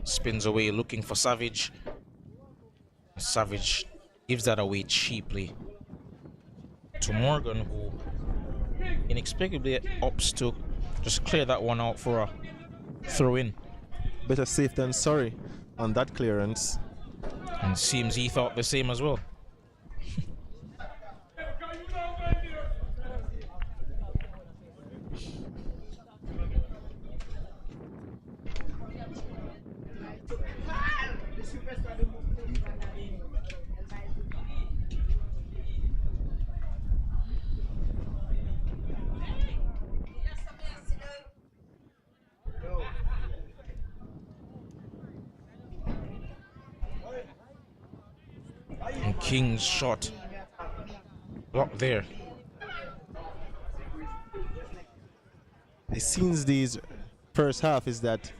[SPEAKER 4] Spins away looking for Savage. Savage gives that away cheaply to Morgan, who inexplicably opts to just clear that one out for a throw in.
[SPEAKER 1] Better safe than sorry on that clearance.
[SPEAKER 4] And seems he thought the same as well. And King's shot blocked there.
[SPEAKER 1] It seems these first half is that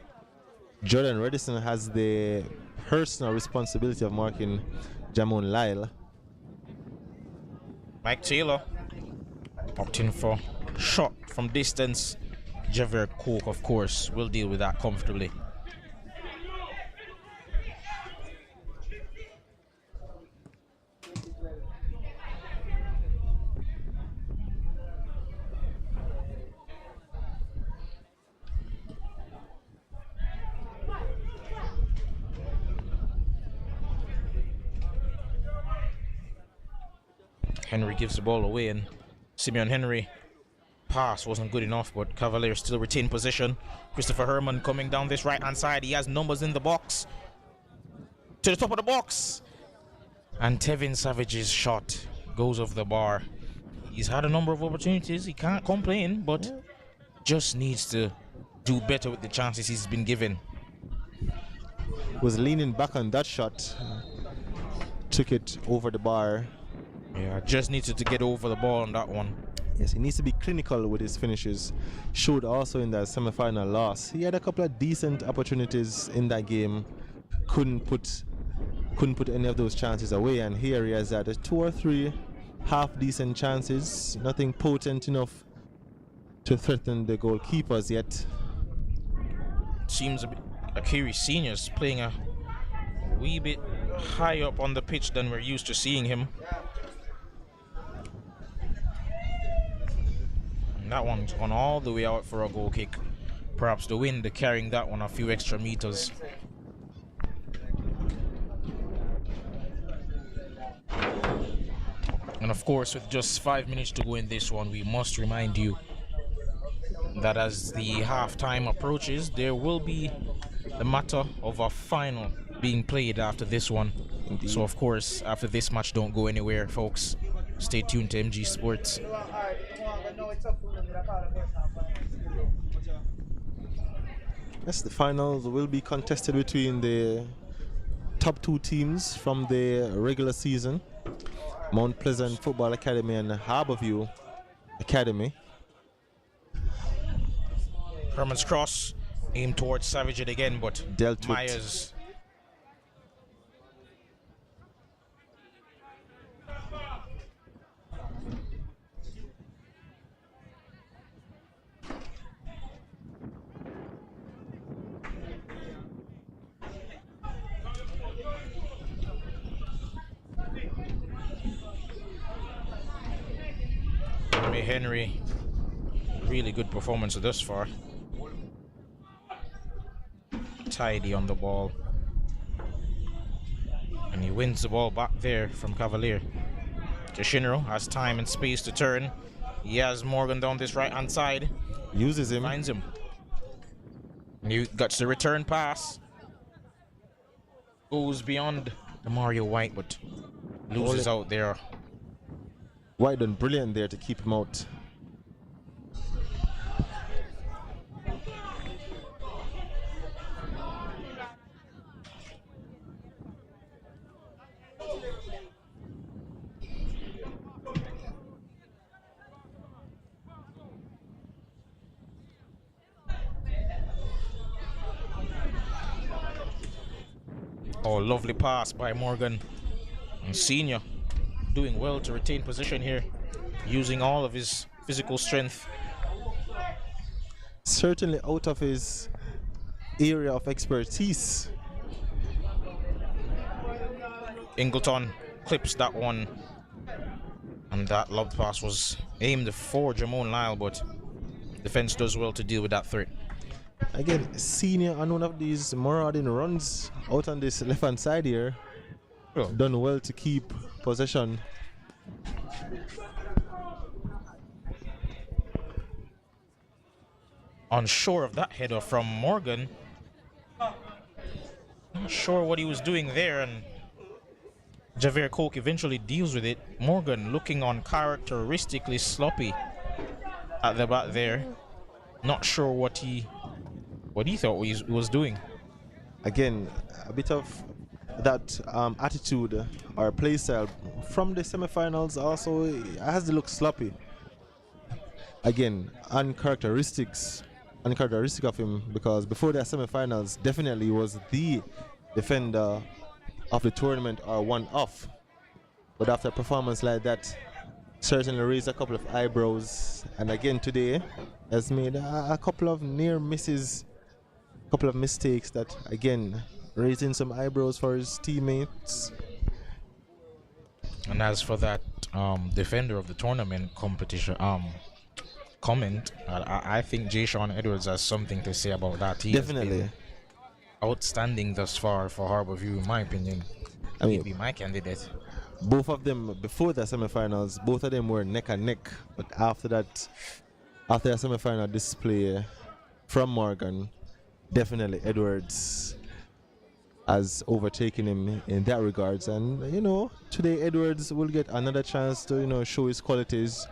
[SPEAKER 1] Jordan Redison has the personal responsibility of marking Jamon Lyle.
[SPEAKER 4] Mike Taylor opting for shot from distance. Javier Coke, of course, will deal with that comfortably. Henry gives the ball away, and Simeon Henry pass wasn't good enough, but Cavaliers still retain possession. Christopher Herman coming down this right-hand side. He has numbers in the box. To the top of the box. And Tevin Savage's shot goes off the bar. He's had a number of opportunities. He can't complain, but just needs to do better with the chances he's been given.
[SPEAKER 1] Was leaning back on that shot. Took it over the bar.
[SPEAKER 4] Yeah, just needed to get over the ball on that one.
[SPEAKER 1] Yes, he needs to be clinical with his finishes. Showed also in that semi-final loss. He had a couple of decent opportunities in that game. Couldn't put any of those chances away. And here he has had 2 or 3 half-decent chances. Nothing potent enough to threaten the goalkeepers yet.
[SPEAKER 4] Seems a bit, Akiri Senior's playing a wee bit high up on the pitch than we're used to seeing him. That one's gone all the way out for a goal kick. Perhaps the wind carrying that one a few extra meters. And of course, with just 5 minutes to go in this one, we must remind you that as the halftime approaches, there will be the matter of a final being played after this one.
[SPEAKER 1] Indeed.
[SPEAKER 4] So of course, after this match, don't go anywhere, folks. Stay tuned to MG Sports.
[SPEAKER 1] Yes, the finals will be contested between the top 2 teams from the regular season, Mount Pleasant Football Academy and Harborview Academy.
[SPEAKER 4] Herman's cross aimed towards Savage it again, but
[SPEAKER 1] Dealt with.
[SPEAKER 4] Myers. Henry, really good performance thus far. Tidy on the ball. And he wins the ball back there from Cavalier. Shinro has time and space to turn. He has Morgan down this right-hand side.
[SPEAKER 1] Uses him.
[SPEAKER 4] Finds him. And he gets the return pass. Goes beyond the Mario White, but loses out there.
[SPEAKER 1] White done brilliant there to keep him out.
[SPEAKER 4] Oh, lovely pass by Morgan. And Senior doing well to retain position here, using all of his physical strength.
[SPEAKER 1] Certainly out of his area of expertise.
[SPEAKER 4] Ingleton clips that one. And that lob pass was aimed for Jamon Lyle, but defense does well to deal with that threat.
[SPEAKER 1] Again, Senior on one of these marauding runs out on this left-hand side here.
[SPEAKER 4] Oh.
[SPEAKER 1] Done well to keep possession.
[SPEAKER 4] Unsure of that header from Morgan. Not sure what he was doing there, and Javier Coke eventually deals with it. Morgan looking uncharacteristically sloppy at the back there. Not sure what he thought he was doing.
[SPEAKER 1] Again, a bit of that attitude or play style from the semifinals also has to look sloppy. Again, uncharacteristic of him, because before the semifinals definitely was the defender of the tournament or one off. But after a performance like that, certainly raised a couple of eyebrows, and again today has made a couple of near misses, couple of mistakes that again raising some eyebrows for his teammates.
[SPEAKER 4] And as for that defender of the tournament competition comment, I think Jay Sean Edwards has something to say about that. He
[SPEAKER 1] Definitely
[SPEAKER 4] has been outstanding thus far for Harborview, in my opinion.
[SPEAKER 1] I mean,
[SPEAKER 4] He'd be my candidate.
[SPEAKER 1] both of them before the semifinals, both of them were neck and neck, but after that, after the semifinal display from Morgan, definitely Edwards has overtaken him in that regards. And you know, today Edwards will get another chance to, you know, show his qualities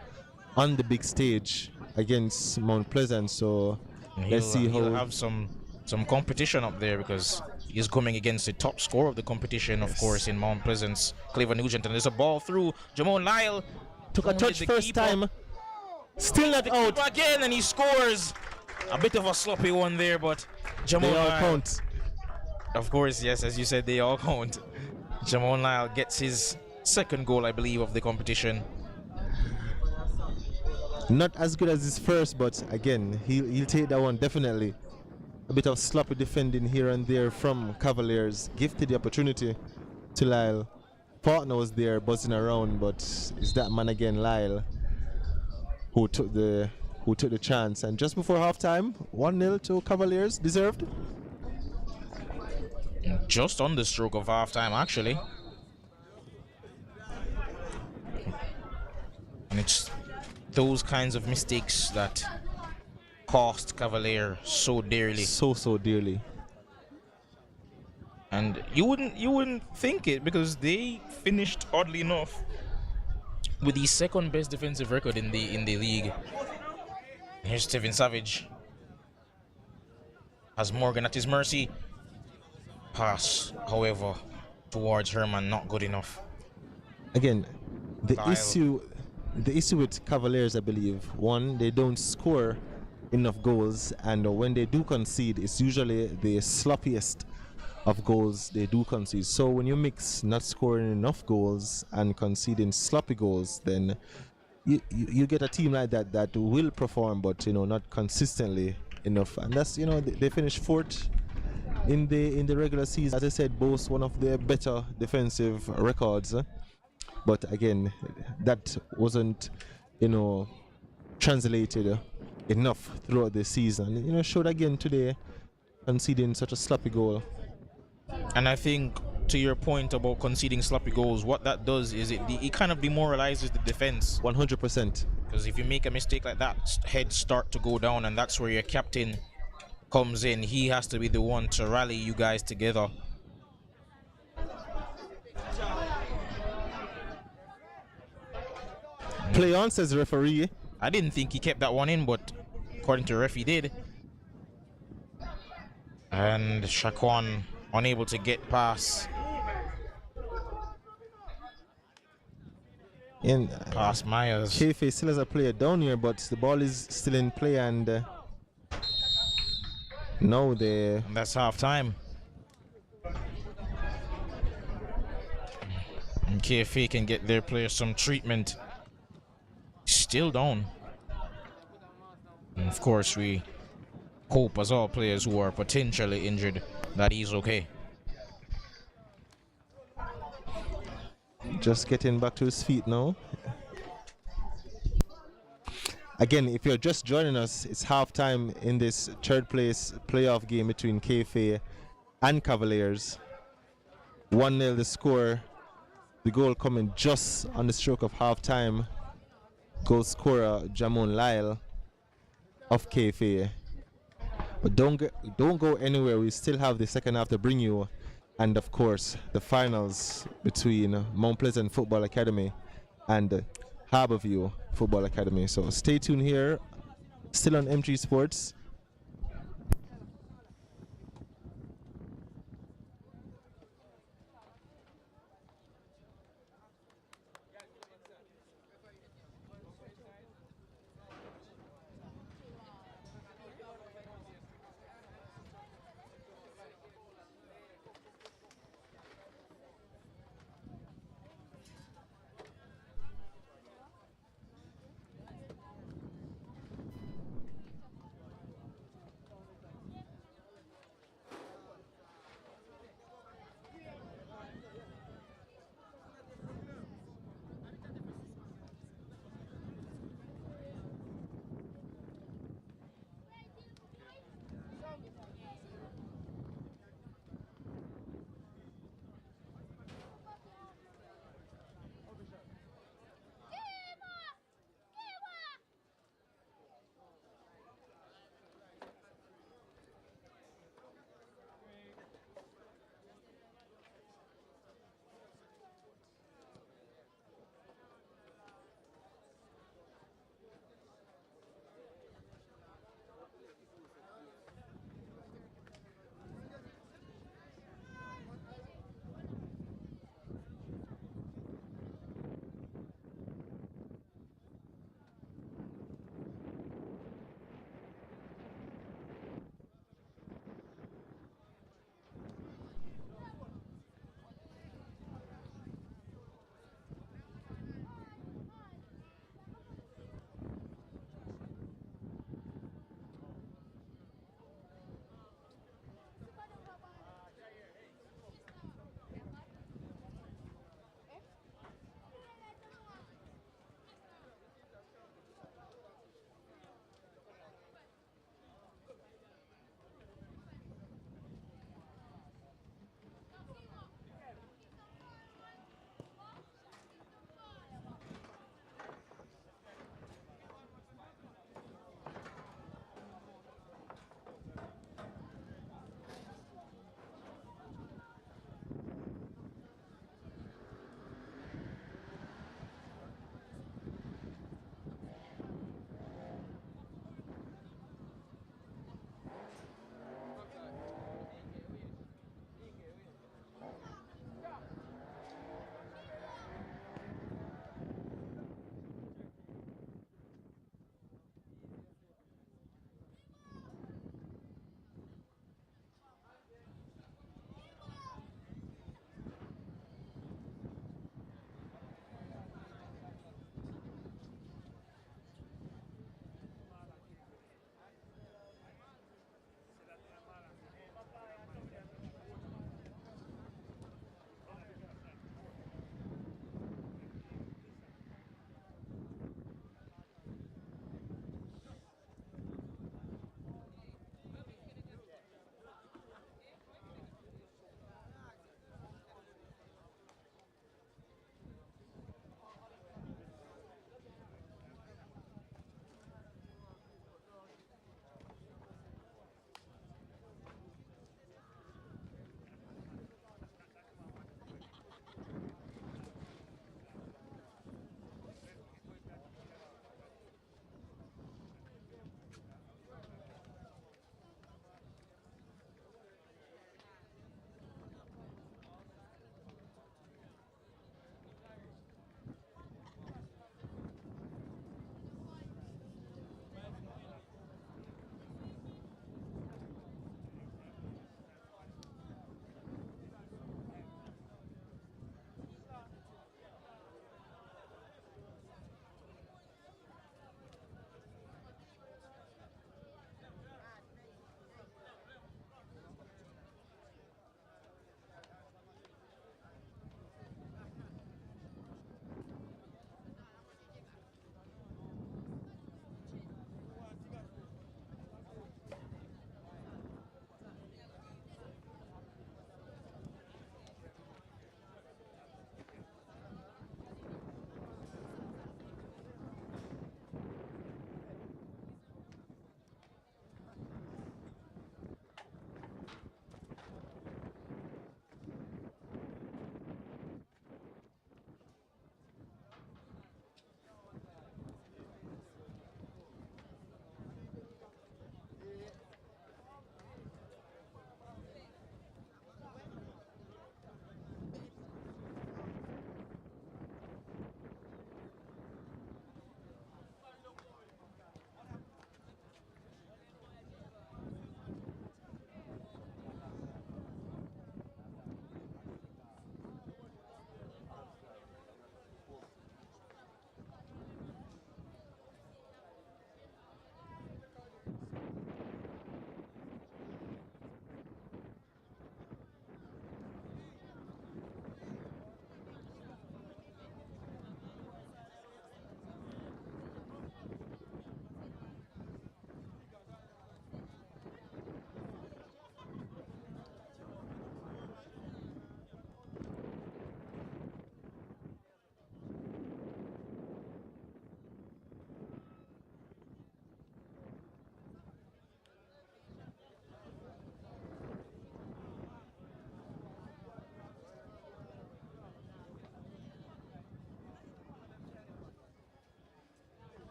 [SPEAKER 1] on the big stage against Mount Pleasant. So let's see how
[SPEAKER 4] he'll have some competition up there, because he's coming against the top scorer of the competition, of course, in Mount Pleasant's Clever Nugent. And there's a ball through. Jamon Lyle
[SPEAKER 1] took a touch first time, still not out
[SPEAKER 4] again, and he scores. A bit of a sloppy one there, but Jamon
[SPEAKER 1] they all
[SPEAKER 4] Lyle,
[SPEAKER 1] count.
[SPEAKER 4] of course, yes, as you said, they all count. Jamon Lyle gets his second goal, I believe, of the competition.
[SPEAKER 1] Not as good as his first, but again, he'll take that one definitely. A bit of sloppy defending here and there from Cavaliers. Gifted the opportunity to Lyle. Partner was there buzzing around, but it's that man again, Lyle, who took the chance. And just before halftime, 1-0 to Cavaliers, deserved.
[SPEAKER 4] Just on the stroke of halftime, actually. And it's those kinds of mistakes that cost Cavalier so dearly.
[SPEAKER 1] So dearly.
[SPEAKER 4] And you wouldn't think it, because they finished, oddly enough, with the second best defensive record in the league. Here's Steven Savage. Has Morgan at his mercy. Pass, however, towards Herman, not good enough.
[SPEAKER 1] Again, the
[SPEAKER 4] Lyle.
[SPEAKER 1] issue with Cavaliers, I believe, one, they don't score enough goals, and when they do concede, it's usually the sloppiest of goals they do concede. So when you mix not scoring enough goals and conceding sloppy goals, then you get a team like that will perform, but you know, not consistently enough. And that's, you know, they finished fourth in the regular season. As I said, boast one of their better defensive records, but again, that wasn't, you know, translated enough throughout the season. You know, showed again today, conceding such a sloppy goal.
[SPEAKER 4] And I think, to your point about conceding sloppy goals, what that does is it kind of demoralizes the defense.
[SPEAKER 1] 100%.
[SPEAKER 4] Because if you make a mistake like that, heads start to go down, and that's where your captain comes in. He has to be the one to rally you guys together.
[SPEAKER 1] Play on, says the referee.
[SPEAKER 4] I didn't think he kept that one in, but according to the ref, he did. And Shaquan unable to get past. Past Myers.
[SPEAKER 1] KFA still has a player down here, but the ball is still in play, and no, they.
[SPEAKER 4] And that's half time. And KFA can get their players some treatment. Still down. And of course, we hope, as all players who are potentially injured, that he's okay.
[SPEAKER 1] Just getting back to his feet now. Again, if you're just joining us, it's halftime in this third place playoff game between KFA and Cavaliers. 1-0 the score. The goal coming just on the stroke of halftime. Goal scorer Jamon Lyle of KFA. But don't go anywhere. We still have the second half to bring you, and of course the finals between Mount Pleasant Football Academy and Harborview Football Academy. So stay tuned here, still on MG Sports.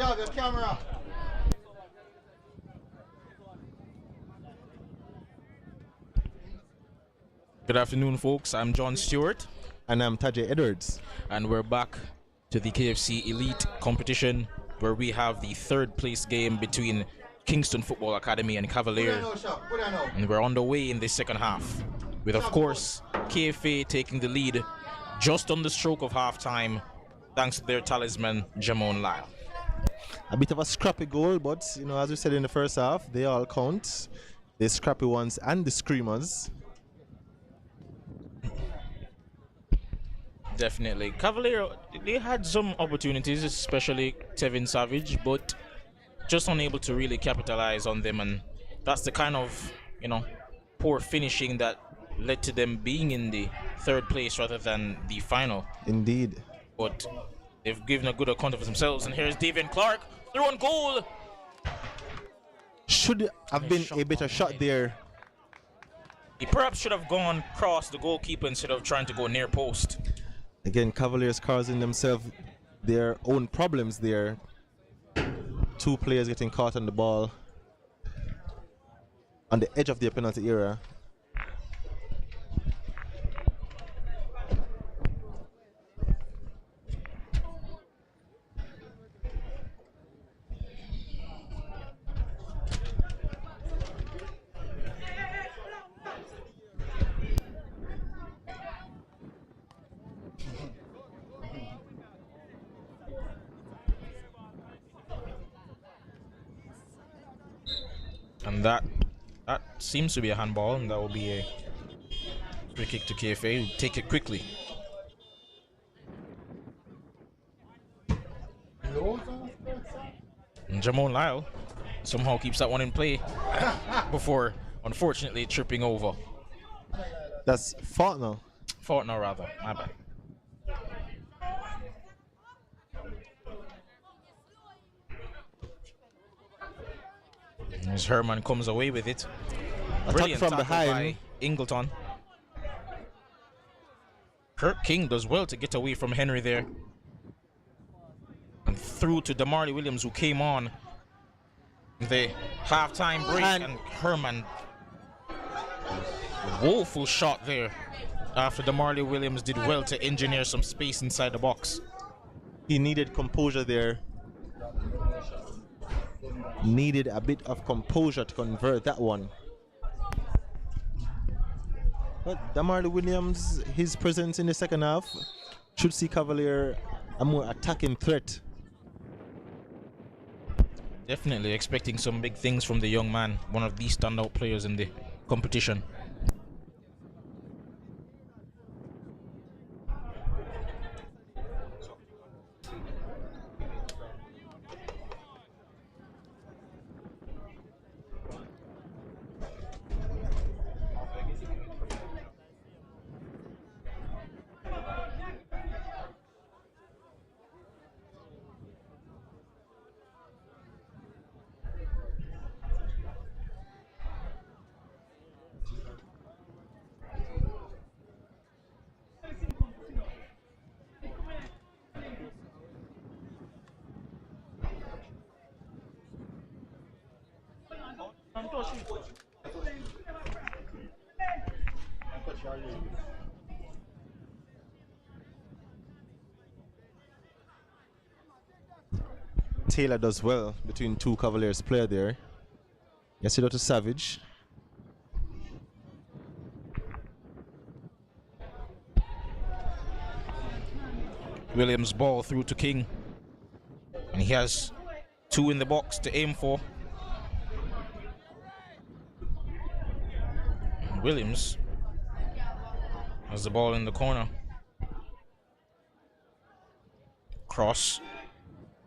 [SPEAKER 1] job, your camera.
[SPEAKER 4] Good afternoon, folks. I'm John Stewart.
[SPEAKER 1] And I'm Tajay Edwards.
[SPEAKER 4] And we're back to the KFC Elite competition where we have the third place game between Kingston Football Academy and Cavaliers. And we're on the way in the second half with, of course, KFA taking the lead just on the stroke of halftime thanks to their talisman, Jamon Lyle.
[SPEAKER 1] A bit of a scrappy goal, but, you know, as we said in the first half, they all count. The scrappy ones and the screamers.
[SPEAKER 4] Definitely. Cavalier, they had some opportunities, especially Tevin Savage, but just unable to really capitalize on them. And that's the kind of, you know, poor finishing that led to them being in the third place rather than the final.
[SPEAKER 1] Indeed.
[SPEAKER 4] But they've given a good account of themselves. And here's Davian Clark, through on goal.
[SPEAKER 1] Should have been a better shot there.
[SPEAKER 4] He perhaps should have gone across the goalkeeper instead of trying to go near post.
[SPEAKER 1] Again, Cavaliers causing themselves their own problems there. Two players getting caught on the ball on the edge of their penalty area.
[SPEAKER 4] And that seems to be a handball, and that will be a free kick to KFA. Take it quickly. And Jamon Lyle somehow keeps that one in play before, unfortunately, tripping over.
[SPEAKER 1] That's Faulkner.
[SPEAKER 4] Faulkner, rather. My bad. As Herman comes away with it. Brilliant
[SPEAKER 1] from
[SPEAKER 4] tackle
[SPEAKER 1] behind
[SPEAKER 4] by Ingleton. Kirk King does well to get away from Henry there. And through to Damarly Williams, who came on the halftime break. And Herman, woeful shot there after Damarly Williams did well to engineer some space inside the box.
[SPEAKER 1] He needed composure there. Needed a bit of composure to convert that one. But Damarly Williams, his presence in the second half should see Cavalier a more attacking threat.
[SPEAKER 4] Definitely expecting some big things from the young man, one of the standout players in the competition.
[SPEAKER 1] Taylor does well between two Cavaliers player there. Yes, it out to Savage.
[SPEAKER 4] Williams ball through to King. And he has two in the box to aim for. And Williams has the ball in the corner. Cross.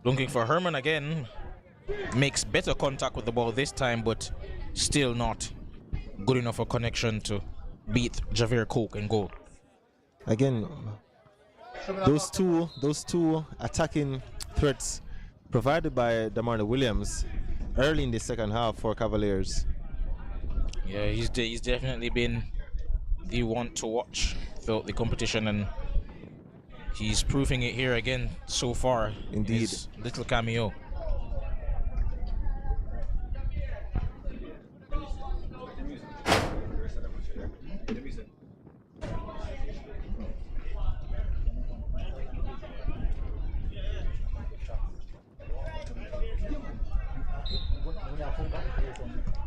[SPEAKER 4] Looking for Herman again. Makes better contact with the ball this time, but still not good enough a connection to beat Javier Coke and goal.
[SPEAKER 1] Again, those two attacking threats provided by Damarly Williams early in the second half for Cavaliers.
[SPEAKER 4] Yeah, he's definitely been the one to watch throughout the competition, and he's proving it here again so far.
[SPEAKER 1] Indeed.
[SPEAKER 4] His little cameo.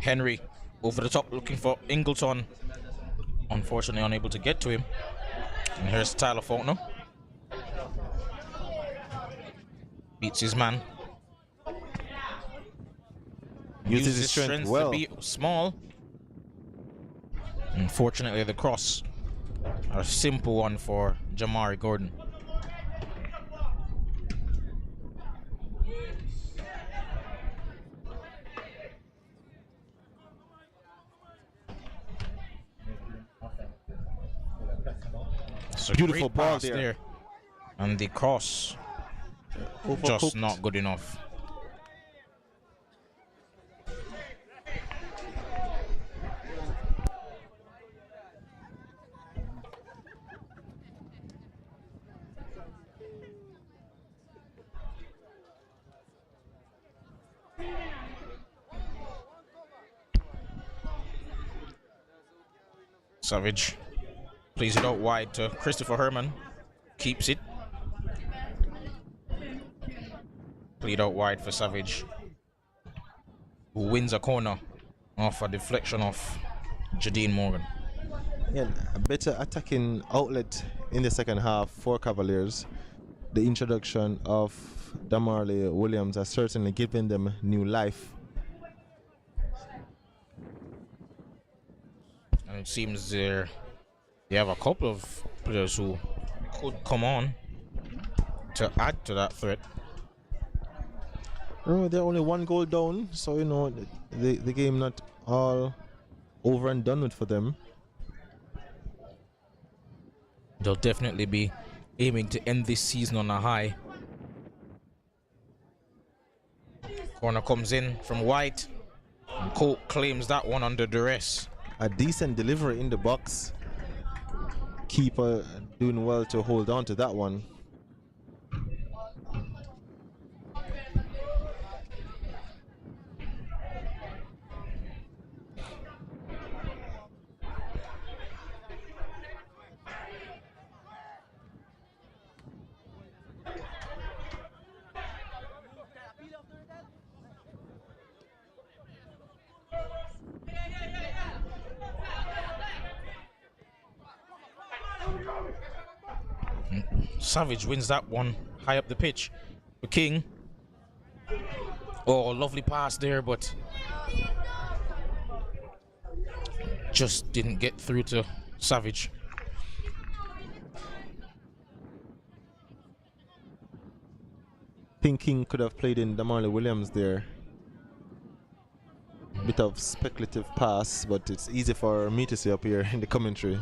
[SPEAKER 4] Henry over the top looking for Ingleton. Unfortunately unable to get to him. And here's Tyler Faulkner. Beats his man.
[SPEAKER 1] Uses his strength well.
[SPEAKER 4] To be small. Unfortunately, the cross, a simple one for Jamari Gordon. It's a
[SPEAKER 1] beautiful
[SPEAKER 4] great
[SPEAKER 1] ball
[SPEAKER 4] pass
[SPEAKER 1] there.
[SPEAKER 4] And the cross just not good enough. Savage plays it out wide to Christopher Herman. Keeps it. Played out wide for Savage, who wins a corner off a deflection of Jadine Morgan.
[SPEAKER 1] Yeah, a better attacking outlet in the second half for Cavaliers. The introduction of Damarley Williams has certainly given them new life.
[SPEAKER 4] And it seems they have a couple of players who could come on to add to that threat.
[SPEAKER 1] They're only 1 goal down, so you know the game not all over and done with for them.
[SPEAKER 4] They'll definitely be aiming to end this season on a high. Corner comes in from White, and Coke claims that one under duress.
[SPEAKER 1] A decent delivery in the box. Keeper doing well to hold on to that one.
[SPEAKER 4] Savage wins that one high up the pitch for King. Oh, lovely pass there, but just didn't get through to Savage.
[SPEAKER 1] Think King could have played in Damarley Williams there. Bit of speculative pass, but it's easy for me to see up here in the commentary.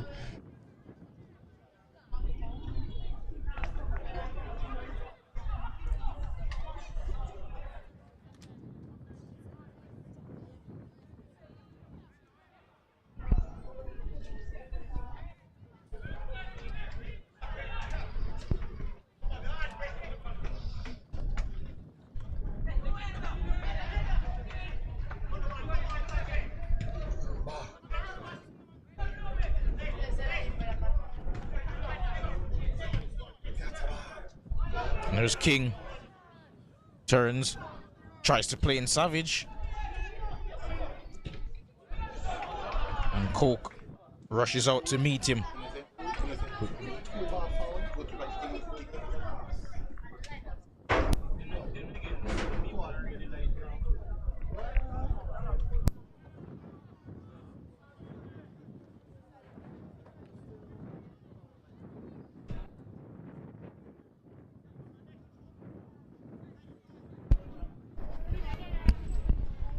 [SPEAKER 4] And there's King. Turns. Tries to play in Savage. And Coke rushes out to meet him.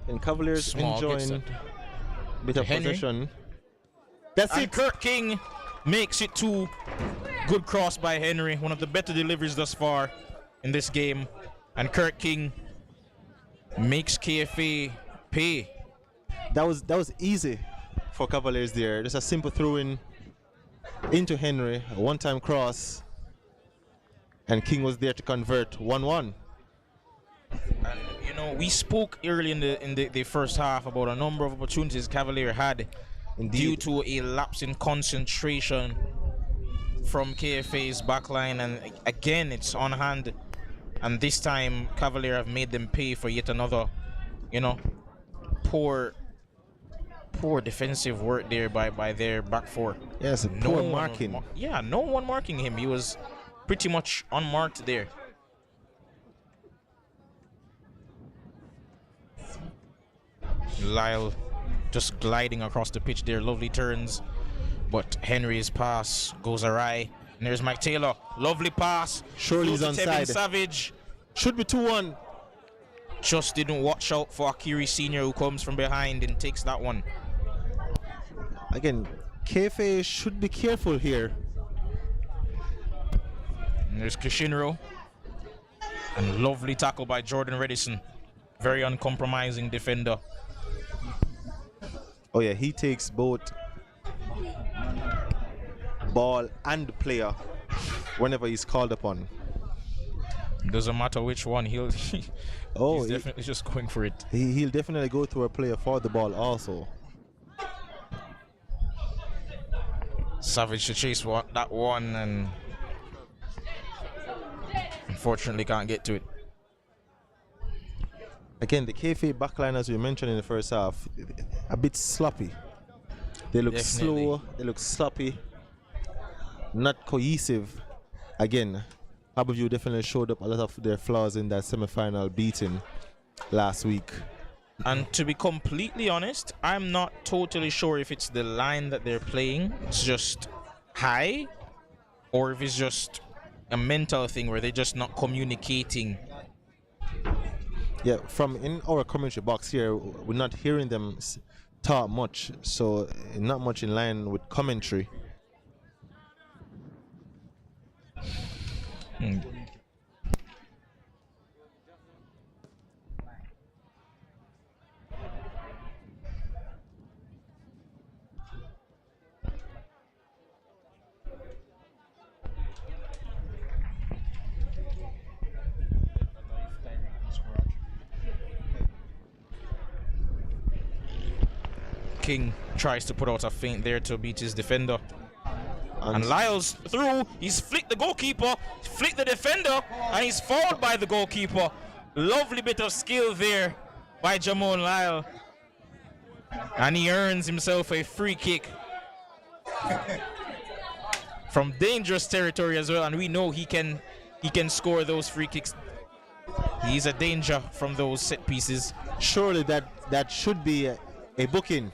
[SPEAKER 1] And Cavaliers
[SPEAKER 4] Small
[SPEAKER 1] enjoying a bit of
[SPEAKER 4] Henry.
[SPEAKER 1] possession. That's
[SPEAKER 4] And
[SPEAKER 1] it.
[SPEAKER 4] Kirk King makes it 2. Good cross by Henry. One of the better deliveries thus far in this game. And Kirk King makes KFA pay.
[SPEAKER 1] That was easy for Cavaliers there. Just a simple throw-in into Henry, a one-time cross, and King was there to convert 1-1.
[SPEAKER 4] And you know, we spoke early in the first half about a number of opportunities Cavalier had.
[SPEAKER 1] Indeed.
[SPEAKER 4] Due to a lapse in concentration from KFA's backline, and again it's on hand, and this time Cavalier have made them pay for yet another, you know, poor defensive work there by their back four.
[SPEAKER 1] Yes, poor marking.
[SPEAKER 4] No one marking him. He was pretty much unmarked there. Lyle just gliding across the pitch there. Lovely turns, but Henry's pass goes awry. And there's Mike Taylor. Lovely pass.
[SPEAKER 1] Surely he's onside.
[SPEAKER 4] Savage.
[SPEAKER 1] Should be 2-1.
[SPEAKER 4] Just didn't watch out for Akiri Senior, who comes from behind and takes that one.
[SPEAKER 1] Again, KFA should be careful here.
[SPEAKER 4] And there's Kishinro. And lovely tackle by Jordan Redison. Very uncompromising defender.
[SPEAKER 1] Oh yeah, he takes both ball and player whenever he's called upon.
[SPEAKER 4] Doesn't matter which one, he's definitely just going for it.
[SPEAKER 1] He'll definitely go to a player for the ball also.
[SPEAKER 4] Savage to chase that one and unfortunately can't get to it.
[SPEAKER 1] Again, the KFA backline, as we mentioned in the first half, a bit sloppy. They look slow, they look sloppy, not cohesive. Again, Harborview definitely showed up a lot of their flaws in that semi-final beating last week.
[SPEAKER 4] And to be completely honest, I'm not totally sure if it's the line that they're playing, it's just high, or if it's just a mental thing where they're just not communicating.
[SPEAKER 1] Yeah, from in our commentary box here, we're not hearing them talk much, so not much in line with commentary.
[SPEAKER 4] King tries to put out a feint there to beat his defender. And Lyle's through. He's flicked the goalkeeper, flicked the defender, and he's fouled by the goalkeeper. Lovely bit of skill there by Jamon Lyle. And he earns himself a free kick from dangerous territory as well. And we know he can score those free kicks. He's a danger from those set pieces.
[SPEAKER 1] Surely that should be a booking.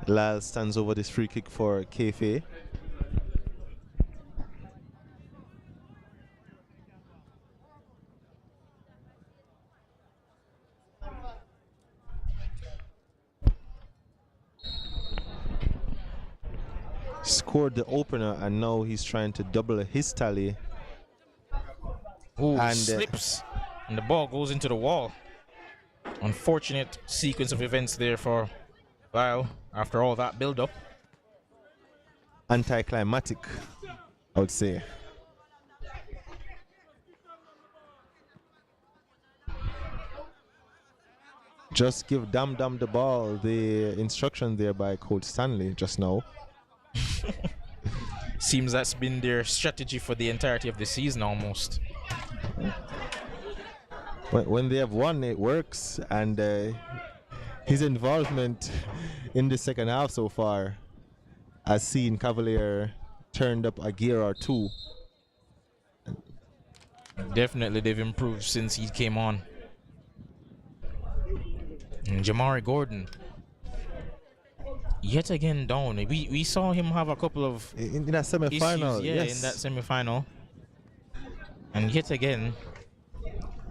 [SPEAKER 1] Lyle stands over this free kick for KFA. Scored the opener and now he's trying to double his tally.
[SPEAKER 4] Ooh, and slips and the ball goes into the wall. Unfortunate sequence of events there for Lyle after all that build up.
[SPEAKER 1] Anticlimactic, I would say. Just give Dam the ball, the instruction there by Coach Stanley just now.
[SPEAKER 4] Seems that's been their strategy for the entirety of the season almost.
[SPEAKER 1] When they have won, it works, and his involvement in the second half so far. I've seen Cavalier turned up a gear or two.
[SPEAKER 4] Definitely, they've improved since he came on. And Jamari Gordon, yet again down. We saw him have a couple of
[SPEAKER 1] In that semi-final,
[SPEAKER 4] issues, yeah,
[SPEAKER 1] yes.
[SPEAKER 4] in that semi-final. And yet again,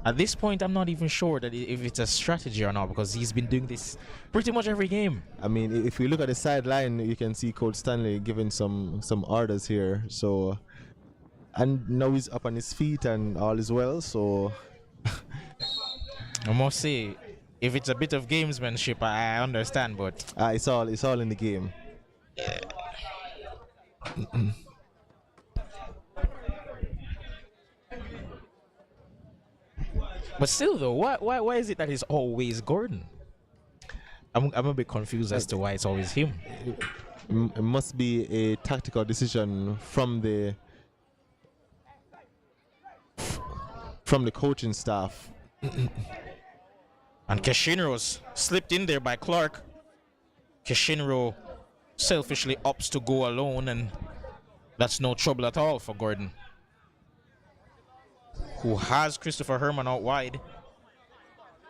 [SPEAKER 4] at this point, I'm not even sure that if it's a strategy or not, because he's been doing this pretty much every game.
[SPEAKER 1] I mean, if we look at the sideline, you can see Coach Stanley giving some orders here. So, and now he's up on his feet and all is well. So,
[SPEAKER 4] I must say, if it's a bit of gamesmanship, I understand, but
[SPEAKER 1] it's all in the game.
[SPEAKER 4] But still, though, why is it that it's always Gordon? I'm a bit confused as to why it's always him.
[SPEAKER 1] It must be a tactical decision from the coaching staff.
[SPEAKER 4] And Keshinro's slipped in there by Clark. Keshinro selfishly opts to go alone, and that's no trouble at all for Gordon, who has Christopher Herman out wide.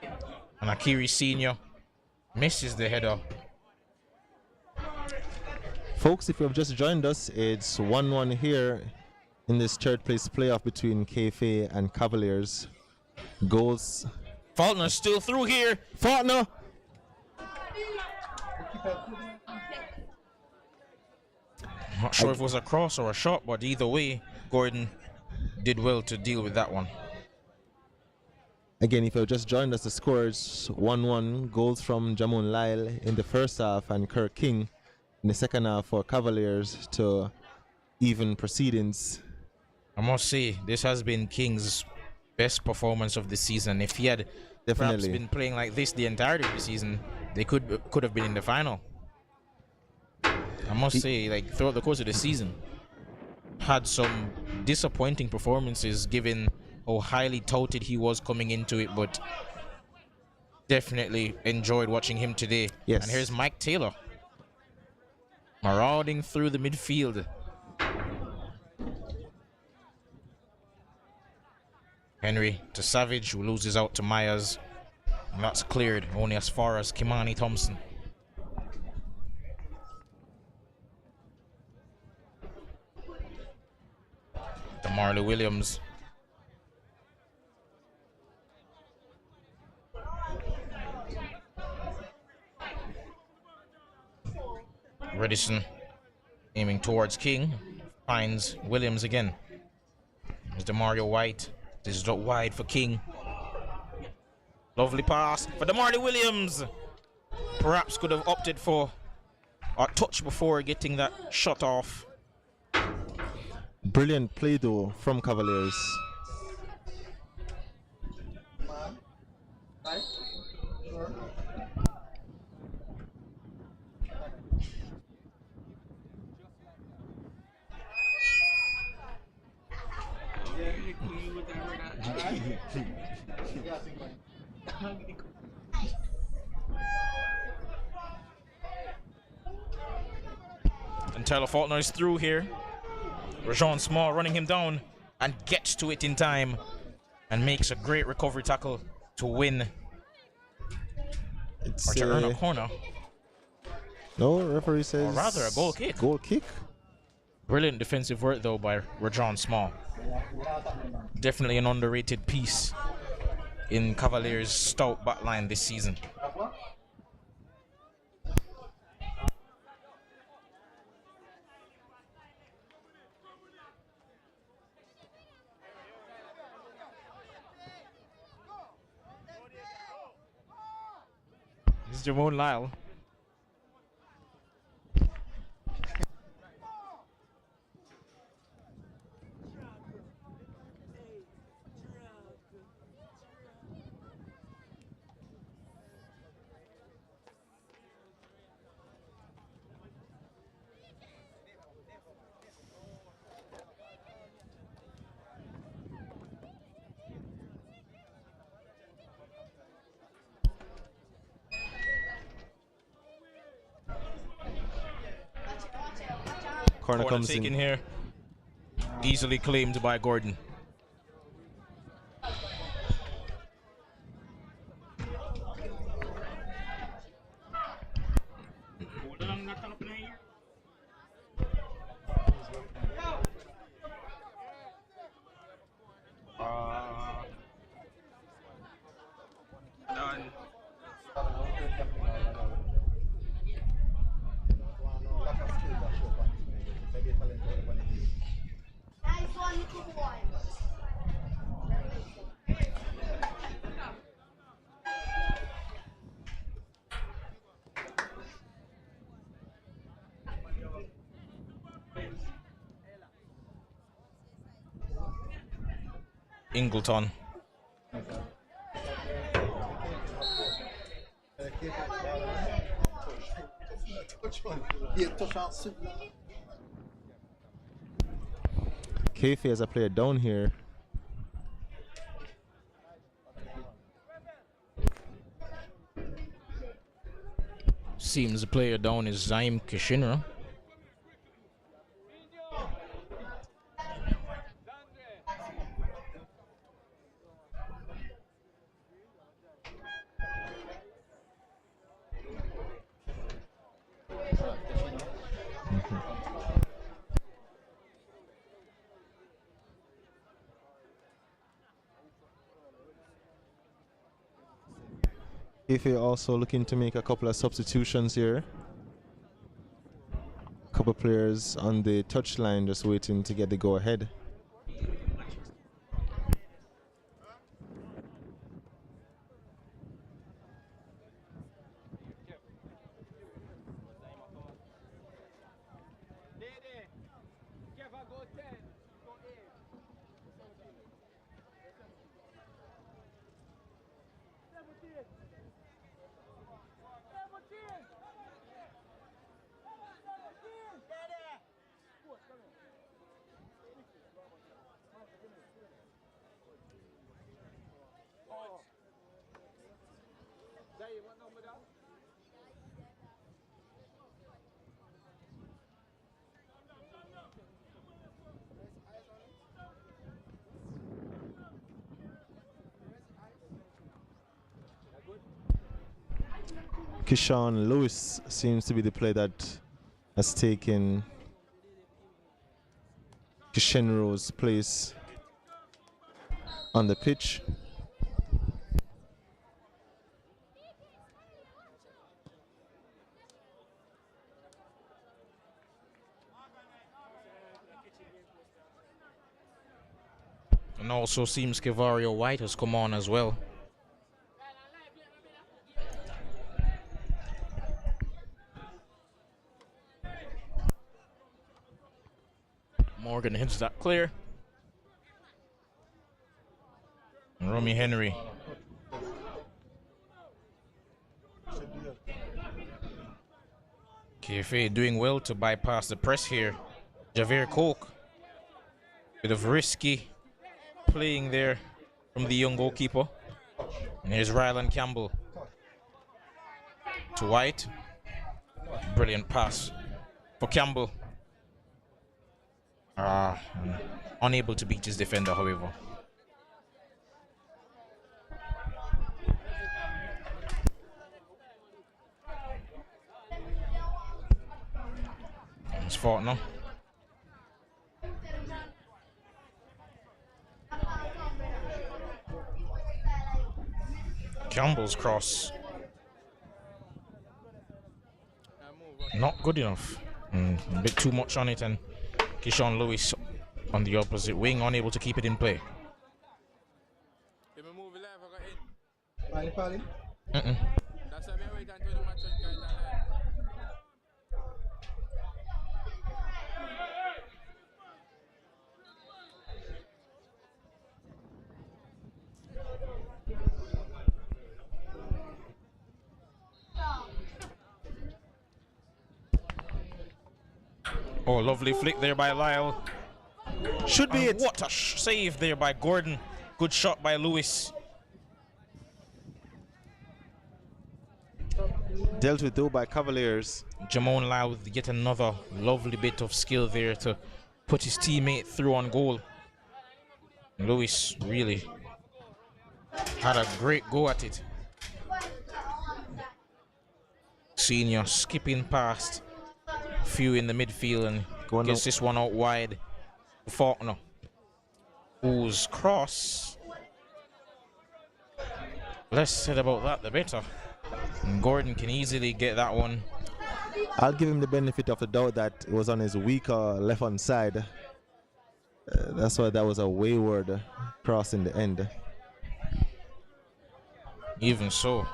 [SPEAKER 4] And Akiri Sr. misses the header.
[SPEAKER 1] Folks, if you have just joined us, it's 1-1 here in this third place playoff between KFA and Cavaliers. Goals.
[SPEAKER 4] Faulkner still through here.
[SPEAKER 1] Faulkner!
[SPEAKER 4] Not sure if it was a cross or a shot, but either way, Gordon did well to deal with that one.
[SPEAKER 1] Again, if you have just joined us, the score is 1-1. Goals from Jamon Lyle in the first half and Kirk King in the second half for Cavaliers to even proceedings.
[SPEAKER 4] I must say, this has been King's best performance of the season. If he had perhaps been playing like this the entirety of the season, they could have been in the final. I must say, like, throughout the course of the season, had some disappointing performances given how highly touted he was coming into it, but definitely enjoyed watching him today.
[SPEAKER 1] Yes.
[SPEAKER 4] And here's Mike Taylor marauding through the midfield. Henry to Savage, who loses out to Myers. And that's cleared only as far as Kimani Thompson. To Marley Williams. Redison aiming towards King. Finds Williams again. There's DeMario White. This is not wide for King. Lovely pass for DeMario Williams. Perhaps could have opted for a touch before getting that shot off.
[SPEAKER 1] Brilliant play though from Cavaliers.
[SPEAKER 4] And Tyler Faulkner is through here. Rajon Small running him down and gets to it in time and makes a great recovery tackle to win.
[SPEAKER 1] It's
[SPEAKER 4] or to earn a corner.
[SPEAKER 1] No, referee says.
[SPEAKER 4] Or rather, a goal kick.
[SPEAKER 1] Goal kick.
[SPEAKER 4] Brilliant defensive work though by Rajon Small. Definitely an underrated piece in Cavaliers' stout backline this season. This is Jamon Lyle.
[SPEAKER 1] Corner comes
[SPEAKER 4] taken
[SPEAKER 1] in.
[SPEAKER 4] here. Easily claimed by Gordon.
[SPEAKER 2] Done.
[SPEAKER 4] Ingleton.
[SPEAKER 1] KFC has a player down here.
[SPEAKER 4] Seems the player down is Zaim Kishinra.
[SPEAKER 1] KFC also looking to make a couple of substitutions here. A couple players on the touchline just waiting to get the go ahead. Keyshawn Lewis seems to be the player that has taken Kishenro's place on the pitch.
[SPEAKER 4] And also seems Cavalier White has come on as well. Morgan hits that clear. And Romy Henry. KFA doing well to bypass the press here. Javier Coke. Bit of risky playing there from the young goalkeeper. And here's Rylan Campbell to White. Brilliant pass for Campbell. Unable to beat his defender, however. It's fault now. Campbell's cross. Not good enough. A bit too much on it, and Keyshawn Lewis on the opposite wing, unable to keep it in play. Oh, lovely flick there by Lyle.
[SPEAKER 1] Should be it.
[SPEAKER 4] What a save there by Gordon. Good shot by Lewis.
[SPEAKER 1] Dealt with though by Cavaliers.
[SPEAKER 4] Jamon Lau with yet another lovely bit of skill there to put his teammate through on goal. Lewis really had a great go at it. Senior skipping past a few in the midfield and gets this one out wide. Faulkner, whose cross, less said about that the better. And Gordon can easily get that one.
[SPEAKER 1] I'll give him the benefit of the doubt that it was on his weaker left hand side. That's why that was a wayward cross in the end.
[SPEAKER 4] Even so,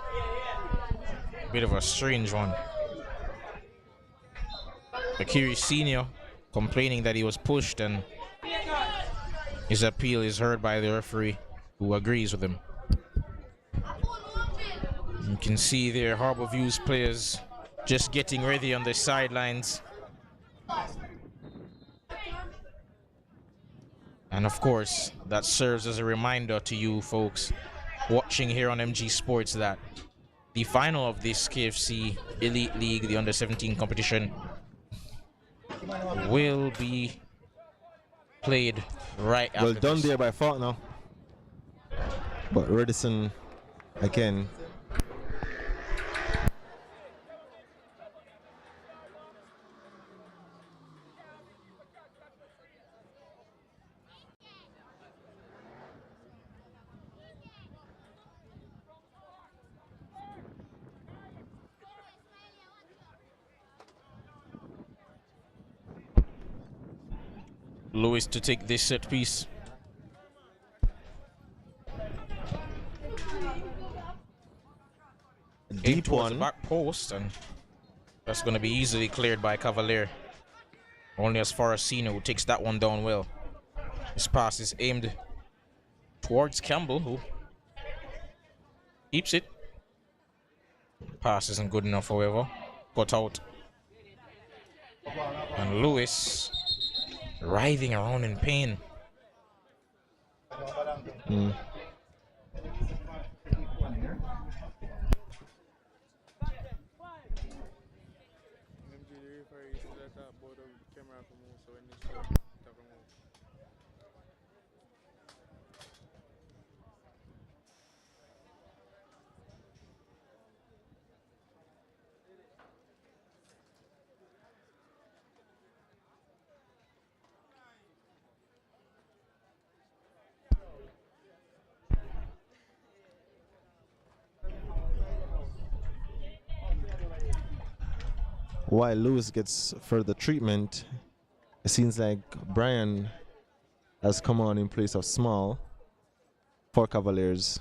[SPEAKER 4] bit of a strange one. Akiri Senior complaining that he was pushed, and his appeal is heard by the referee, who agrees with him. You can see there Harbour View's players just getting ready on the sidelines. And of course, that serves as a reminder to you folks watching here on MG Sports that the final of this KFC Elite League, the Under-17 competition, will be played right after
[SPEAKER 1] Well done
[SPEAKER 4] this.
[SPEAKER 1] there by Faulkner. But Redison again.
[SPEAKER 4] Lewis to take this set piece.
[SPEAKER 1] Deep
[SPEAKER 4] towards the
[SPEAKER 1] one.
[SPEAKER 4] back post, and that's going to be easily cleared by Cavalier. Only as far as Cena, who takes that one down well. This pass is aimed towards Campbell, who keeps it. Pass isn't good enough, however. Got out. And Lewis writhing around in pain.
[SPEAKER 1] While Lewis gets further treatment, it seems like Brian has come on in place of Small for Cavaliers.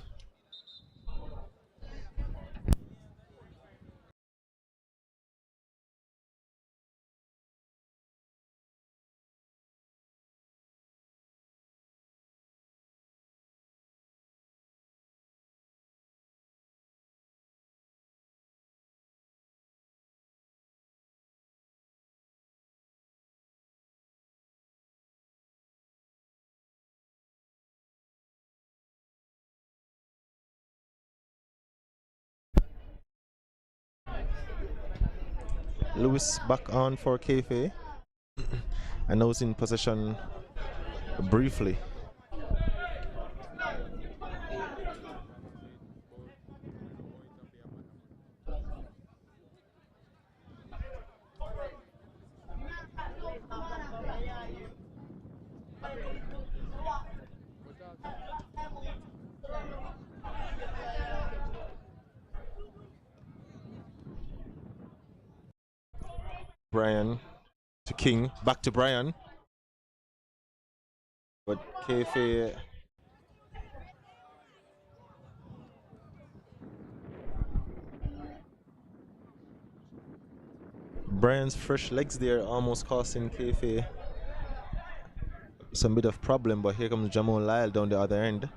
[SPEAKER 1] Lewis back on for KFA. I know he's in possession briefly. Brian to King, back to Brian. But KFA Brian's fresh legs there almost costing KFA some bit of problem, but here comes Jamon Lyle down the other end.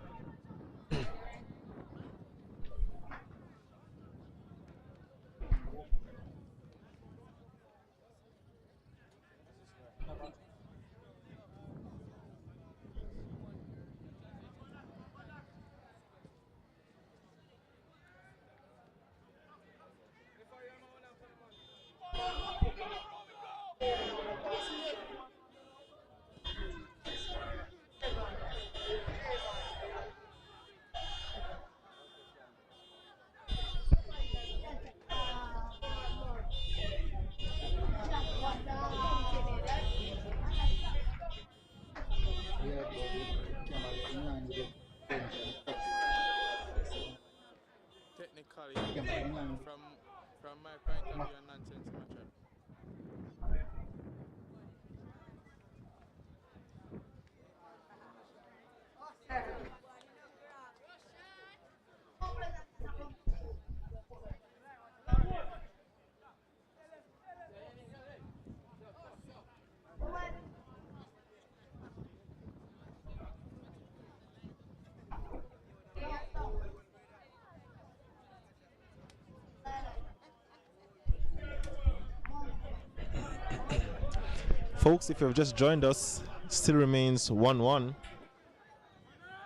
[SPEAKER 1] Folks, if you've just joined us, it still remains 1-1.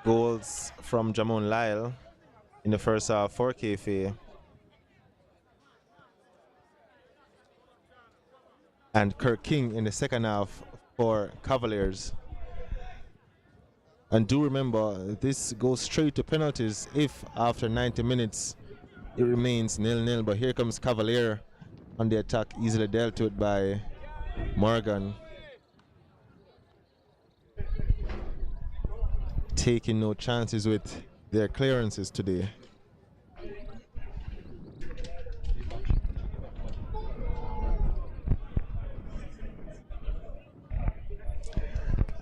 [SPEAKER 1] Goals from Jamon Lyle in the first half for KFA. And Kirk King in the second half for Cavaliers. And do remember, this goes straight to penalties if after 90 minutes it remains 0-0. But here comes Cavalier on the attack, easily dealt with by Morgan. Taking no chances with their clearances today.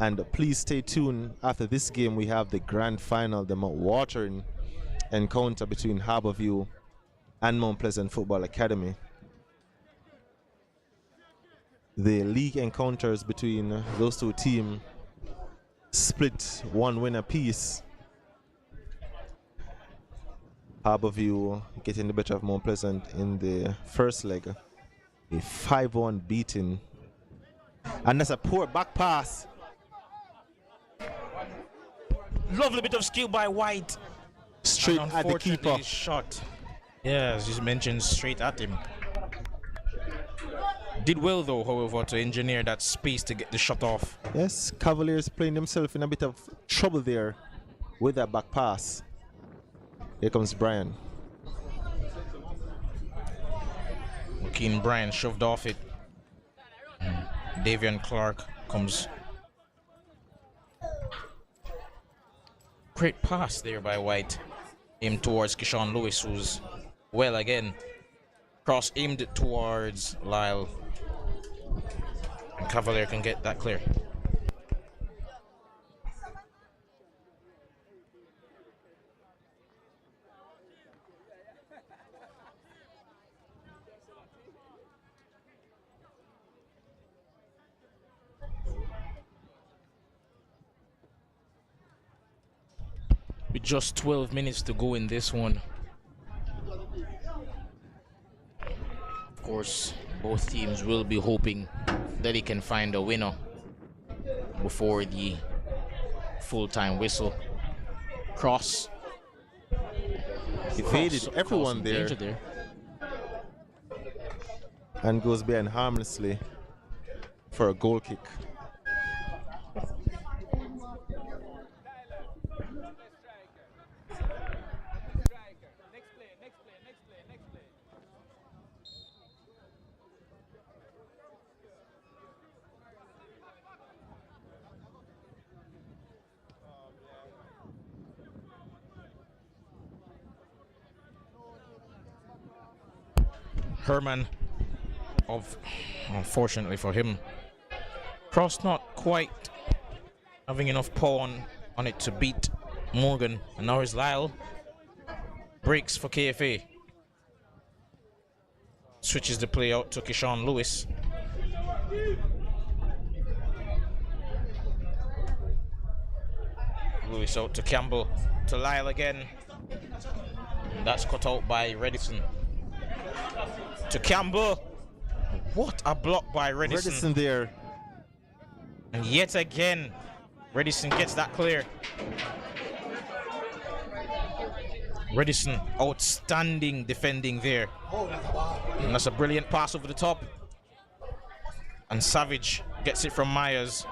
[SPEAKER 1] And please stay tuned. After this game, we have the grand final, the mouth-watering encounter between Harborview and Mount Pleasant Football Academy. The league encounters between those two teams split 1 win apiece. Harborview getting the better of Mount Pleasant in the first leg. A 5-1 beating. And that's a poor back pass.
[SPEAKER 4] Lovely bit of skill by White.
[SPEAKER 1] Straight at the keeper.
[SPEAKER 4] Shot. Yeah, as you mentioned, straight at him. Did well though, however, to engineer that space to get the shot off.
[SPEAKER 1] Yes, Cavaliers playing themselves in a bit of trouble there with that back pass. Here comes Brian.
[SPEAKER 4] Keen Brian shoved off it. Davian Clark comes. Great pass there by White. Aimed towards Kishan Lewis, who's well again. Cross aimed towards Lyle. And Cavalier can get that clear. With just 12 minutes to go in this one. Of course, both teams will be hoping that they can find a winner before the full-time whistle. Cross.
[SPEAKER 1] Evaded everyone there. And goes behind harmlessly for a goal kick.
[SPEAKER 4] Herman, unfortunately for him, cross not quite having enough power on it to beat Morgan. And now is Lyle. Breaks for KFA. Switches the play out to Kishan Lewis. Lewis out to Campbell, to Lyle again. And that's cut out by Redison. To Campbell. What a block by Redison.
[SPEAKER 1] Redison there.
[SPEAKER 4] And yet again, Redison gets that clear. Redison, outstanding defending there. And that's a brilliant pass over the top. And Savage gets it from Myers.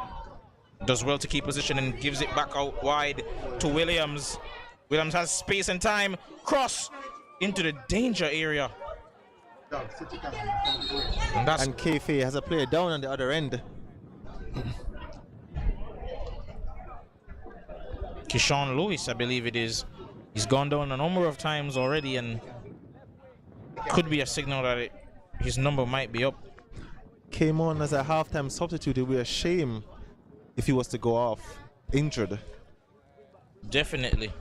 [SPEAKER 4] Does well to keep position and gives it back out wide to Williams. Williams has space and time. Cross into the danger area.
[SPEAKER 1] And KFA has a player down on the other end.
[SPEAKER 4] Kishan Lewis, I believe it is. He's gone down a number of times already, and could be a signal that his number might be up.
[SPEAKER 1] Came on as a halftime substitute. It would be a shame if he was to go off injured.
[SPEAKER 4] Definitely.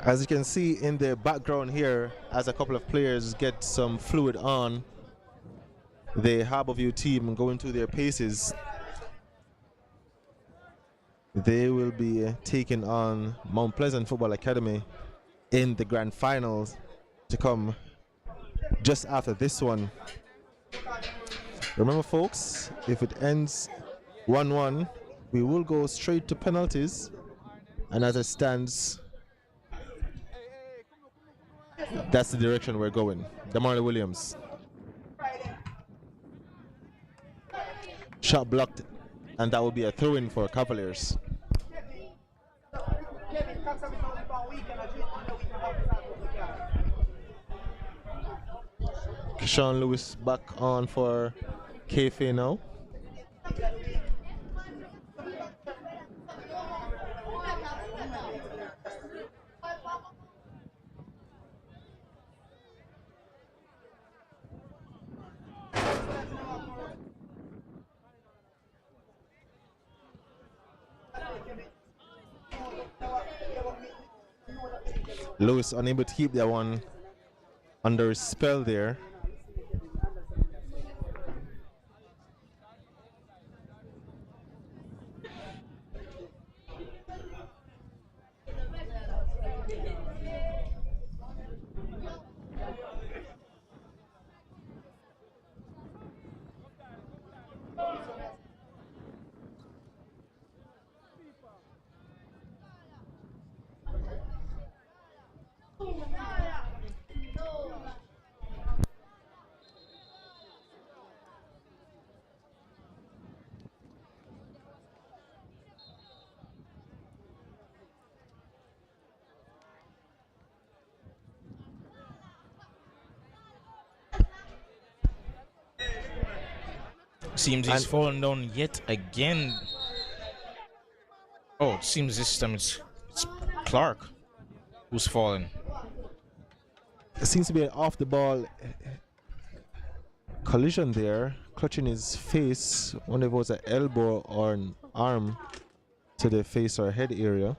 [SPEAKER 1] As you can see in the background here, as a couple of players get some fluid on, the Harborview team going through their paces. They will be taking on Mount Pleasant Football Academy in the grand finals to come just after this one. Remember folks, if it ends 1-1, we will go straight to penalties, and as it stands, that's the direction we're going. Damarley Williams. Shot blocked, and that will be a throw-in for Cavaliers. Sean Lewis back on for KFA now. Lewis unable to keep that one under spell there.
[SPEAKER 4] Seems he's fallen down yet again. Oh, it seems this time it's Clark who's fallen.
[SPEAKER 1] It seems to be an off the ball collision there, clutching his face. Wonder if it was an elbow or an arm to the face or head area.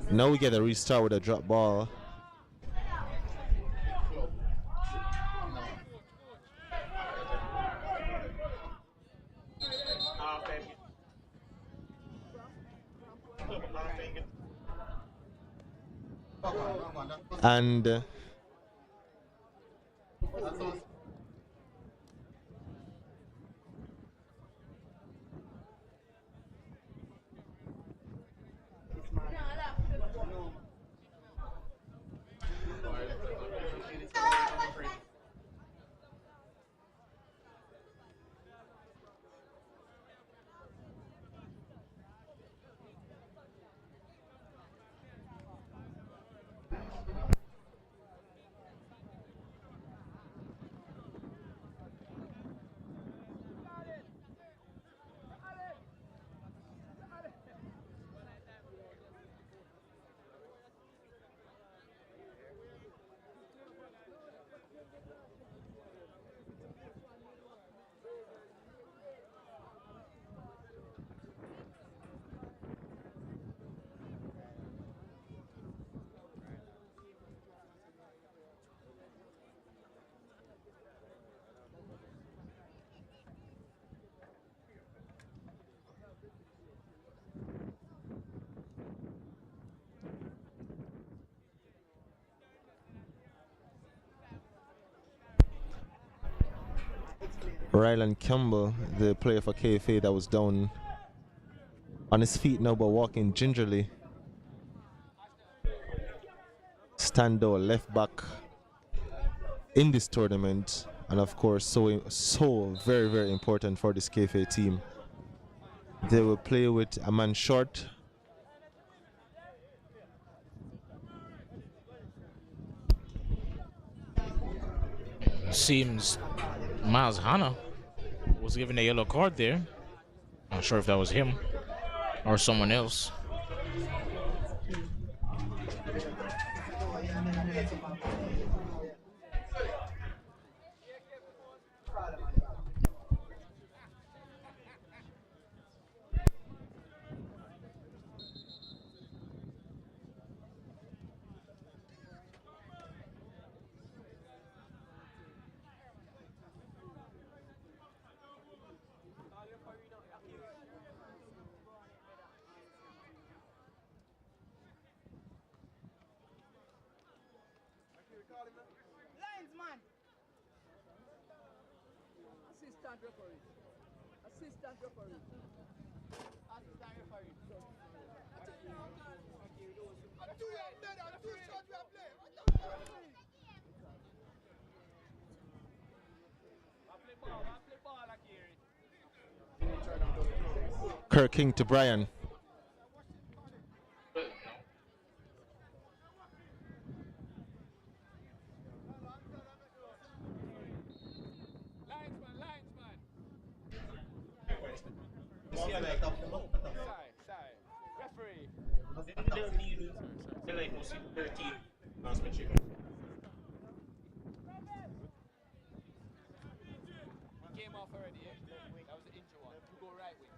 [SPEAKER 1] Now we get a restart with a drop ball. And Ryland Campbell, the player for KFA that was down on his feet now but walking gingerly. Standout left back in this tournament, and of course so very, very important for this KFA team. They will play with a man short.
[SPEAKER 4] Seems Miles Hanna was given a yellow card there. Not sure if that was him or someone else.
[SPEAKER 5] Linesman. Assistant referee. Assistant referee. Assistant referee.
[SPEAKER 1] Kirk King to Brian.
[SPEAKER 3] Came off already, eh? That was the injury one. You go right wing.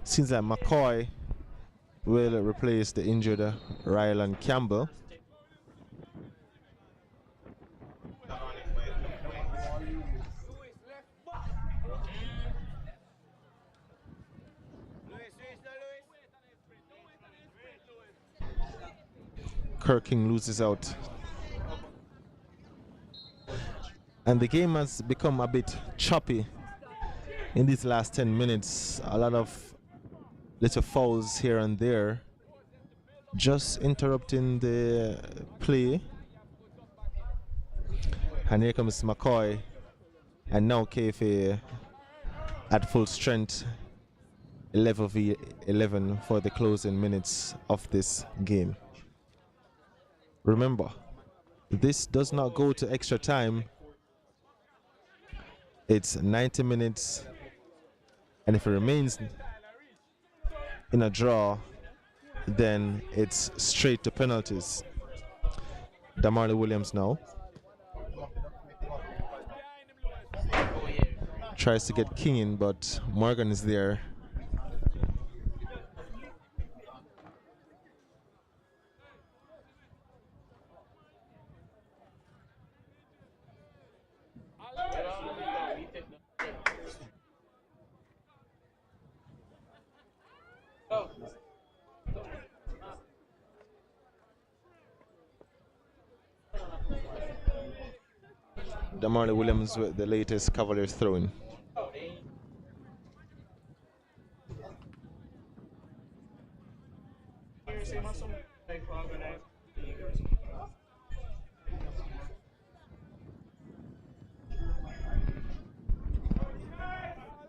[SPEAKER 1] Seems like McCoy will replace the injured Ryland Campbell. Kirk King loses out. And the game has become a bit choppy in these last 10 minutes. A lot of little fouls here and there, just interrupting the play. And here comes McCoy, and now KFA at full strength, 11v11 for the closing minutes of this game. Remember, this does not go to extra time. It's 90 minutes, and if it remains in a draw, then it's straight to penalties. Damarley Williams now tries to get King in, but Morgan is there. Damarley Williams with the latest Cavaliers throw-in.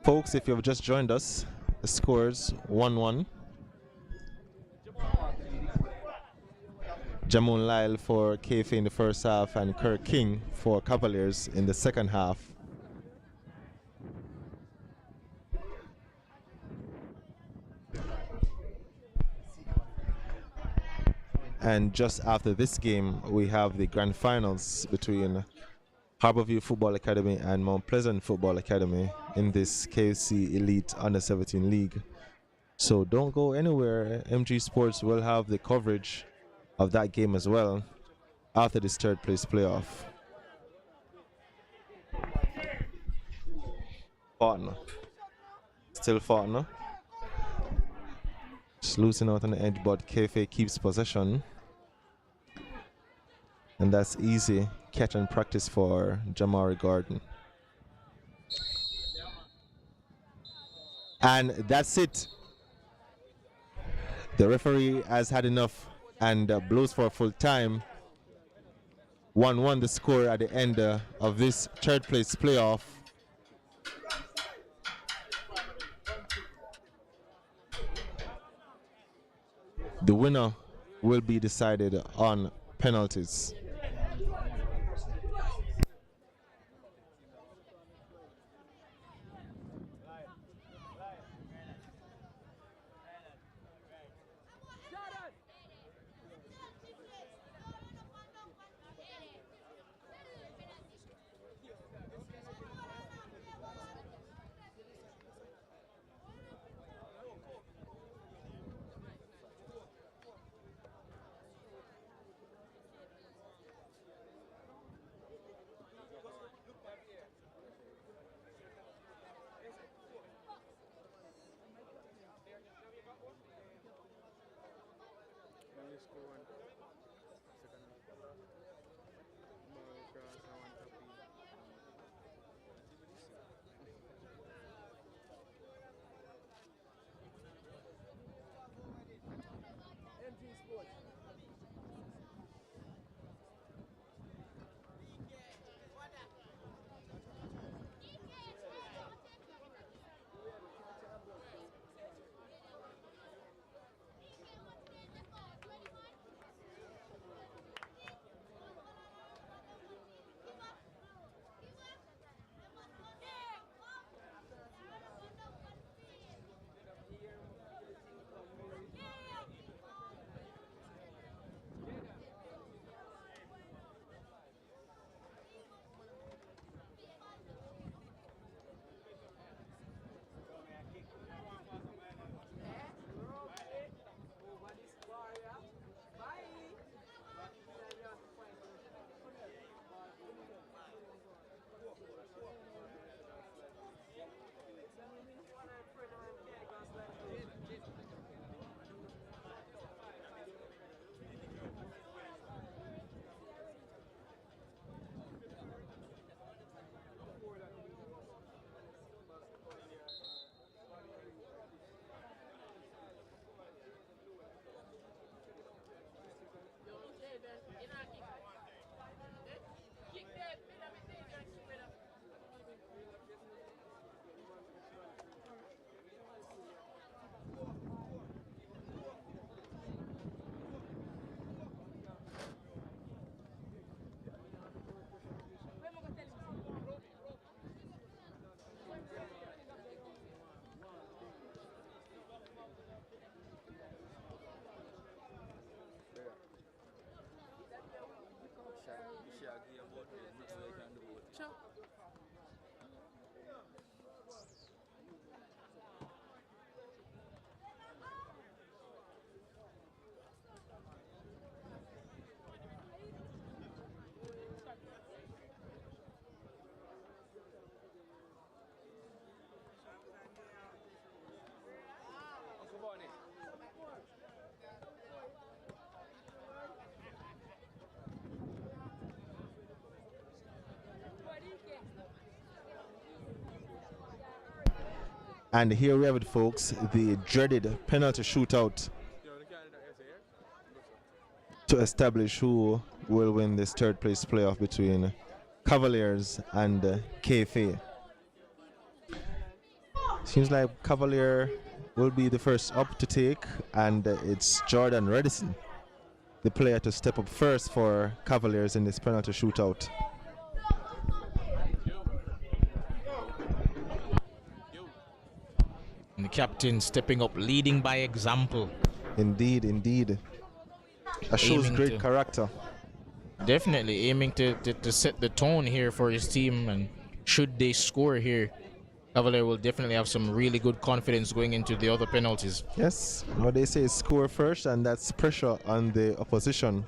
[SPEAKER 1] Folks, if you've just joined us, the score's 1-1. Jamon Lyle for KFA in the first half and Kirk King for Cavaliers in the second half. And just after this game, we have the grand finals between Harborview Football Academy and Mount Pleasant Football Academy in this KFC Elite Under-17 League. So don't go anywhere. MG Sports will have the coverage of that game as well after this third place playoff. Partner. Still partner. Just losing out on the edge, but KFA keeps possession. And that's easy catch and practice for Jamari Gordon. And that's it. The referee has had enough and blows for full time. 1-1 the score at the end of this third place playoff. The winner will be decided on penalties. And here we have it, folks, the dreaded penalty shootout to establish who will win this third place playoff between Cavaliers and KFA. Seems like Cavalier will be the first up to take, and it's Jordan Redison, the player to step up first for Cavaliers in this penalty shootout.
[SPEAKER 4] And the captain stepping up, leading by example.
[SPEAKER 1] Indeed, indeed. That shows great character.
[SPEAKER 4] Definitely aiming to set the tone here for his team, and should they score here, Cavalier will definitely have some really good confidence going into the other penalties.
[SPEAKER 1] Yes, what they say is score first, and that's pressure on the opposition.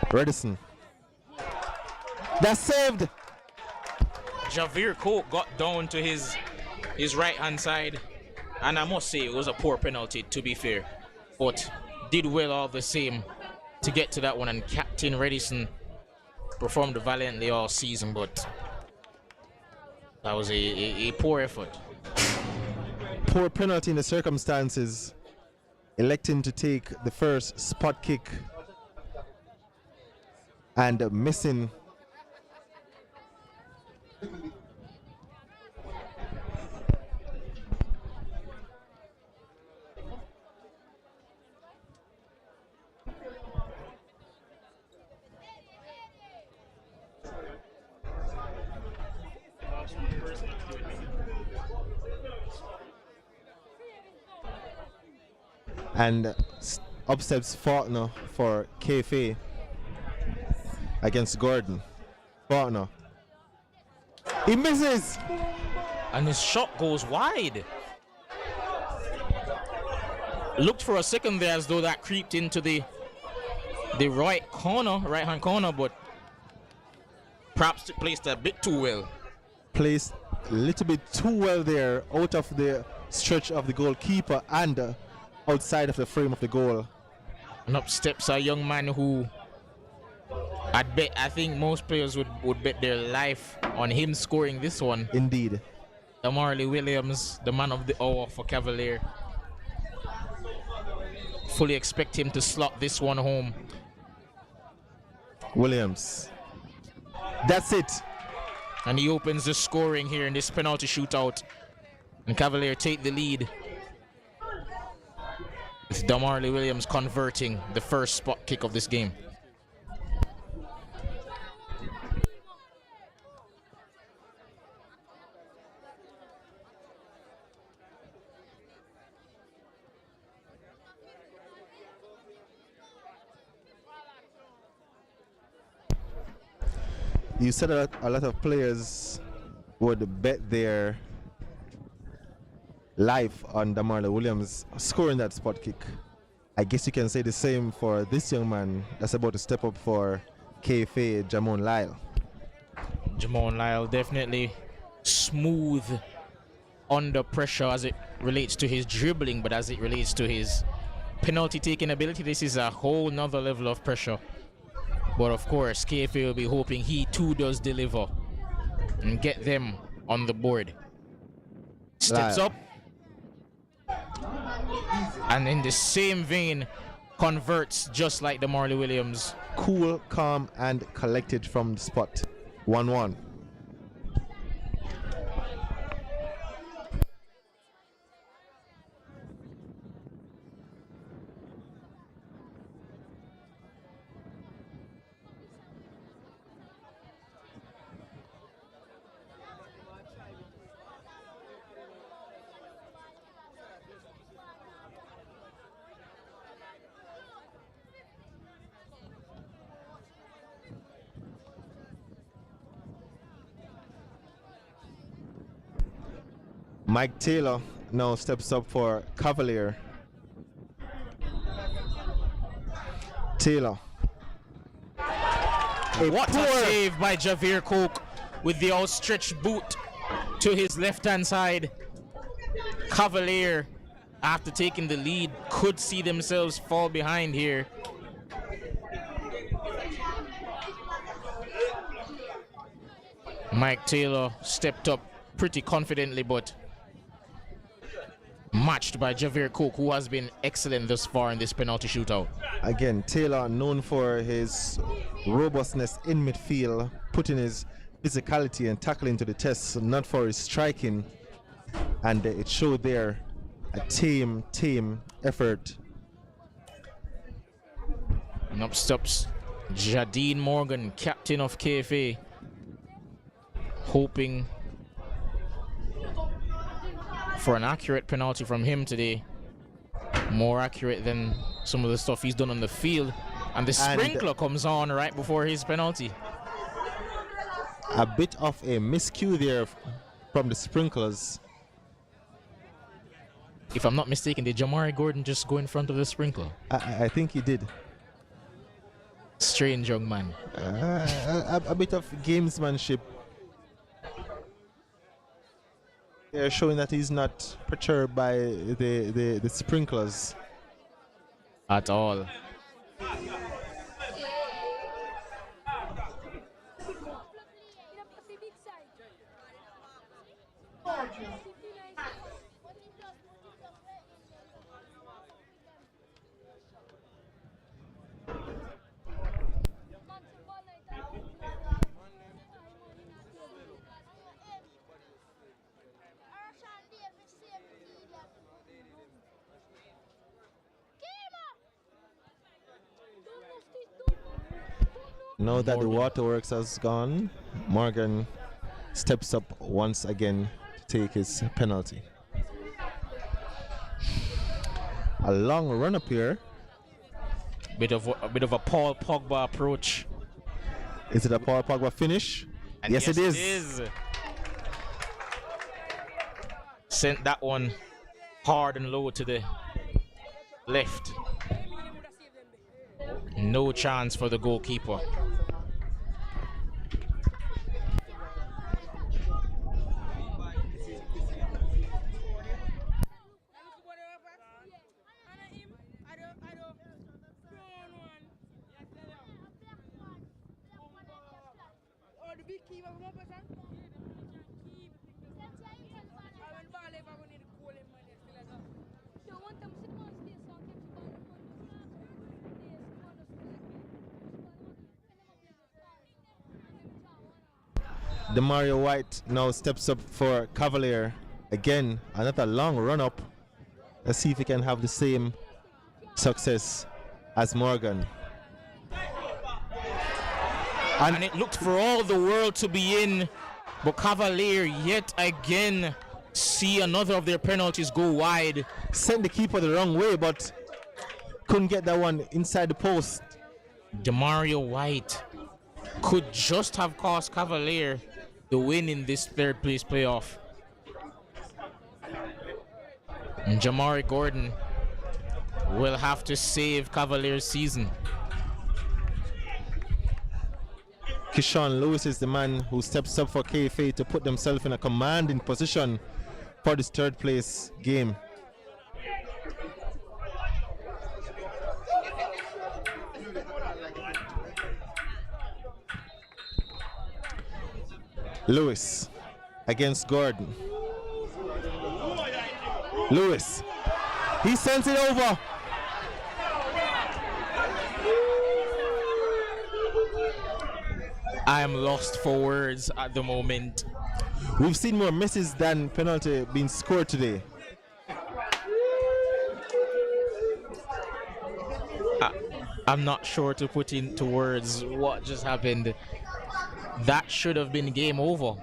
[SPEAKER 1] Redison. That's saved.
[SPEAKER 4] Javier Coke got down to his right hand side, and I must say it was a poor penalty, to be fair, but did well all the same to get to that one. And Captain Redison performed valiantly all season, but that was a poor effort.
[SPEAKER 1] Poor penalty in the circumstances, electing to take the first spot kick and missing. And up steps Faulkner for KFA against Gordon. Faulkner. He misses!
[SPEAKER 4] And his shot goes wide. Looked for a second there as though that creeped into the right hand corner, but perhaps placed a bit too well.
[SPEAKER 1] Placed a little bit too well there, out of the stretch of the goalkeeper and outside of the frame of the goal.
[SPEAKER 4] And up steps a young man who I think most players would bet their life on him scoring this one.
[SPEAKER 1] Indeed.
[SPEAKER 4] Marley Williams, the man of the hour for Cavalier. Fully expect him to slot this one home.
[SPEAKER 1] Williams. That's it.
[SPEAKER 4] And he opens the scoring here in this penalty shootout. And Cavalier take the lead, with Damarley Williams converting the first spot kick of this game.
[SPEAKER 1] You said a lot of players would bet their life on Damarley Williams scoring that spot kick. I guess you can say the same for this young man that's about to step up for KFA, Jamon Lyle.
[SPEAKER 4] Jamon Lyle definitely smooth under pressure as it relates to his dribbling, but as it relates to his penalty taking ability, this is a whole nother level of pressure. But of course, KFA will be hoping he too does deliver and get them on the board. Steps
[SPEAKER 1] Lyle.
[SPEAKER 4] up. And in the same vein, converts just like Damarley Williams.
[SPEAKER 1] Cool, calm, and collected from the spot. 1-1. Mike Taylor now steps up for Cavalier. Taylor.
[SPEAKER 4] What a save by Javier Coke with the outstretched boot to his left-hand side. Cavalier, after taking the lead, could see themselves fall behind here. Mike Taylor stepped up pretty confidently, but matched by Javier Coke, who has been excellent thus far in this penalty shootout.
[SPEAKER 1] Again, Taylor known for his robustness in midfield, putting his physicality and tackling to the test, not for his striking. And it showed there a team effort.
[SPEAKER 4] And up steps Jadine Morgan, captain of KFA, hoping for an accurate penalty from him today. More accurate than some of the stuff he's done on the field. And the sprinkler comes on right before his penalty.
[SPEAKER 1] A bit of a miscue there from the sprinklers.
[SPEAKER 4] If I'm not mistaken, did Jamari Gordon just go in front of the sprinkler?
[SPEAKER 1] I think he did.
[SPEAKER 4] Strange young man.
[SPEAKER 1] A bit of gamesmanship. They're showing that he's not perturbed by the sprinklers.
[SPEAKER 4] At all.
[SPEAKER 1] Now that the waterworks has gone, Morgan steps up once again to take his penalty. A long run up here.
[SPEAKER 4] A bit of a Paul Pogba approach.
[SPEAKER 1] Is it a Paul Pogba finish?
[SPEAKER 4] And
[SPEAKER 1] yes, it is.
[SPEAKER 4] Sent that one hard and low to the left. No chance for the goalkeeper.
[SPEAKER 1] Demario White now steps up for Cavalier. Again, another long run up. Let's see if he can have the same success as Morgan.
[SPEAKER 4] And it looked for all the world to be in, but Cavalier yet again see another of their penalties go wide.
[SPEAKER 1] Sent the keeper the wrong way, but couldn't get that one inside the post.
[SPEAKER 4] Demario White could just have cost Cavalier the win in this third place playoff. And Jamari Gordon will have to save Cavaliers' season.
[SPEAKER 1] Keyshawn Lewis is the man who steps up for KFA to put themselves in a commanding position for this third place game. Lewis against Gordon. Lewis, he sends it over.
[SPEAKER 4] I am lost for words at the moment.
[SPEAKER 1] We've seen more misses than penalty being scored today.
[SPEAKER 4] I'm not sure to put into words what just happened. That should have been game over.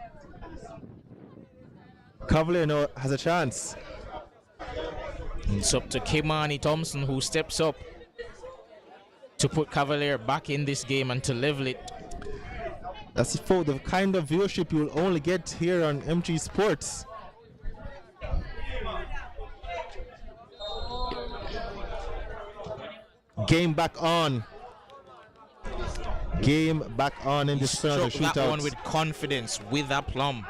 [SPEAKER 1] Cavalier now has a chance.
[SPEAKER 4] It's up to Kimani Thompson, who steps up to put Cavalier back in this game and to level it.
[SPEAKER 1] That's the kind of viewership you'll only get here on MG Sports. Game back on. Game back on in this penalty shootout.
[SPEAKER 4] That one with confidence, with aplomb.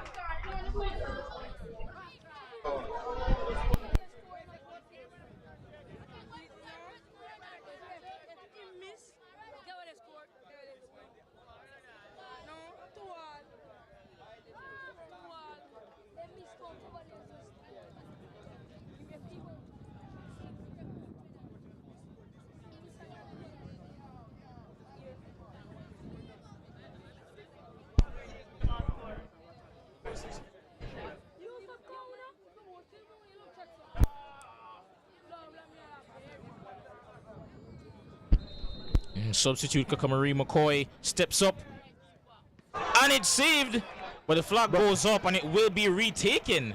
[SPEAKER 4] Substitute Kakamari McCoy steps up and it's saved, but the flag goes up and it will be retaken.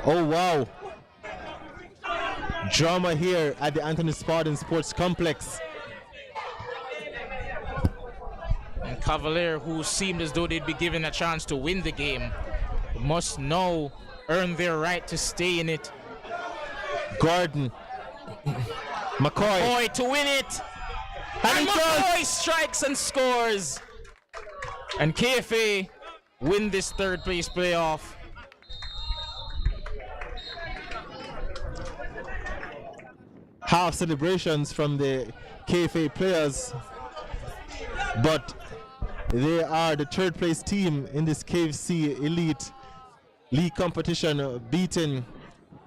[SPEAKER 1] Oh wow, drama here at the Anthony Spartan Sports Complex.
[SPEAKER 4] And Cavalier, who seemed as though they'd be given a chance to win the game, must now earn their right to stay in it.
[SPEAKER 1] Gordon. McCoy
[SPEAKER 4] to win it. And McCoy strikes and scores. And KFA win this third place playoff.
[SPEAKER 1] Half celebrations from the KFA players, but they are the third place team in this KFC Elite League competition, beating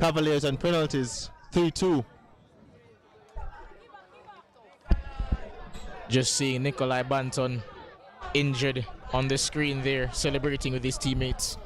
[SPEAKER 1] Cavaliers on penalties 3-2.
[SPEAKER 4] Just seeing Nikolai Banton injured on the screen there, celebrating with his teammates.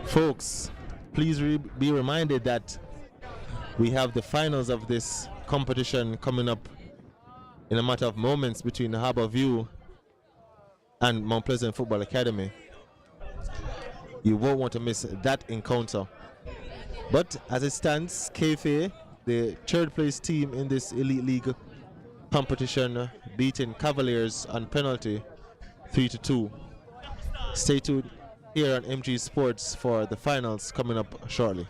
[SPEAKER 1] Folks, please be reminded that we have the finals of this competition coming up in a matter of moments between Harbour View and Mount Pleasant Football Academy. You won't want to miss that encounter. But as it stands, KFA, the third place team in this Elite League competition, beating Cavaliers on penalty 3-2. Stay tuned here on MG Sports for the finals coming up shortly.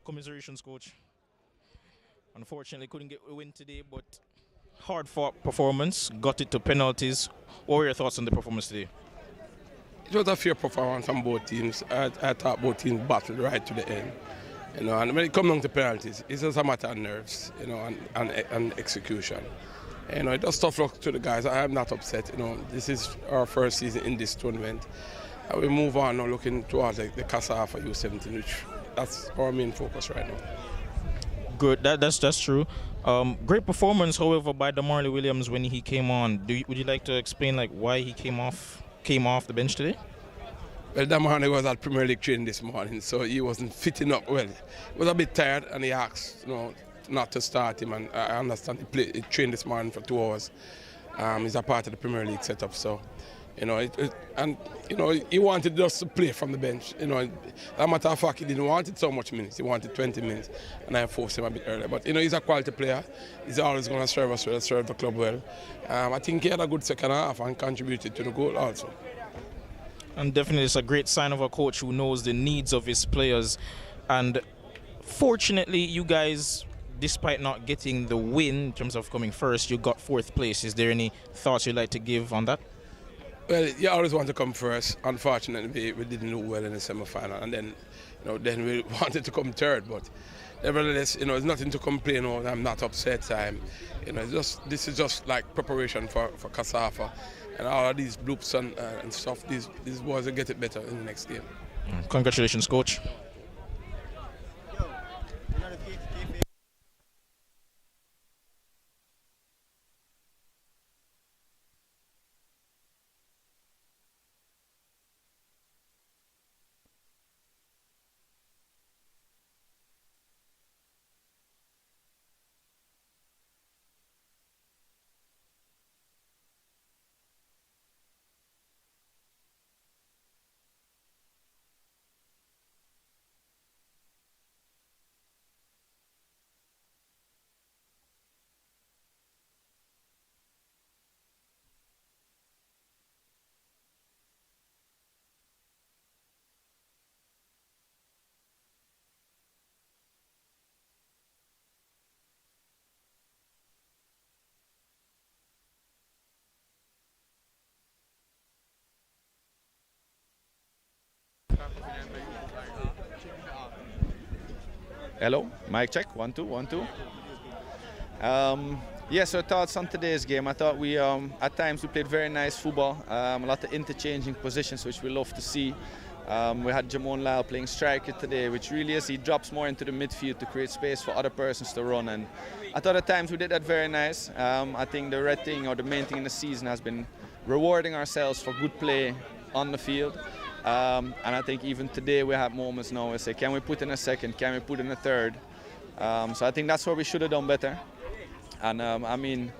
[SPEAKER 4] Commiserations, coach. Unfortunately, couldn't get a win today, but hard fought performance, got it to penalties. What were your thoughts on the performance today?
[SPEAKER 6] It was a fair performance on both teams. I thought both teams battled right to the end. You know, and when it comes down to penalties, it's just a matter of nerves, you know, and execution. You know, it does tough luck to the guys. I am not upset. You know, this is our first season in this tournament. And we move on now looking towards the CASAFA U-17, which that's our main focus right now.
[SPEAKER 4] Good, that's true. Great performance, however, by Marley Williams when he came on. Would you like to explain why he came off the bench today?
[SPEAKER 6] Well, Damani was at Premier League training this morning, so he wasn't fitting up well. He was a bit tired, and he asked, you know, not to start him. And I understand he trained this morning for 2 hours. He's a part of the Premier League setup, so you know, he wanted just to play from the bench. You know, as a matter of fact, he didn't want it so much minutes. He wanted 20 minutes, and I forced him a bit earlier. But you know, he's a quality player. He's always going to serve us well, serve the club well. I think he had a good second half and contributed to the goal also.
[SPEAKER 4] And definitely it's a great sign of a coach who knows the needs of his players. And fortunately, you guys, despite not getting the win in terms of coming first, you got 4th place. Is there any thoughts you'd like to give on that?
[SPEAKER 6] Well, you always want to come first. Unfortunately, we didn't do well in the semi-final, and then, you know, then we wanted to come 3rd. But nevertheless, you know, there's nothing to complain about. I'm not upset. You know, this is just like preparation for CASAFA. And all of these bloops and stuff, these boys will get it better in the next game.
[SPEAKER 4] Congratulations, coach.
[SPEAKER 7] Hello, mic check, 1 2 1 2. Yeah, so thoughts on today's game. I thought we at times we played very nice football, a lot of interchanging positions, which we love to see. We had Jamon Lyle playing striker today, which really is, he drops more into the midfield to create space for other persons to run, and I thought at times we did that very nice. I think the red thing, or the main thing in the season, has been rewarding ourselves for good play on the field. And I think even today we have moments now where we say, can we put in a second, can we put in a third? So I think that's where we should have done better. And I mean,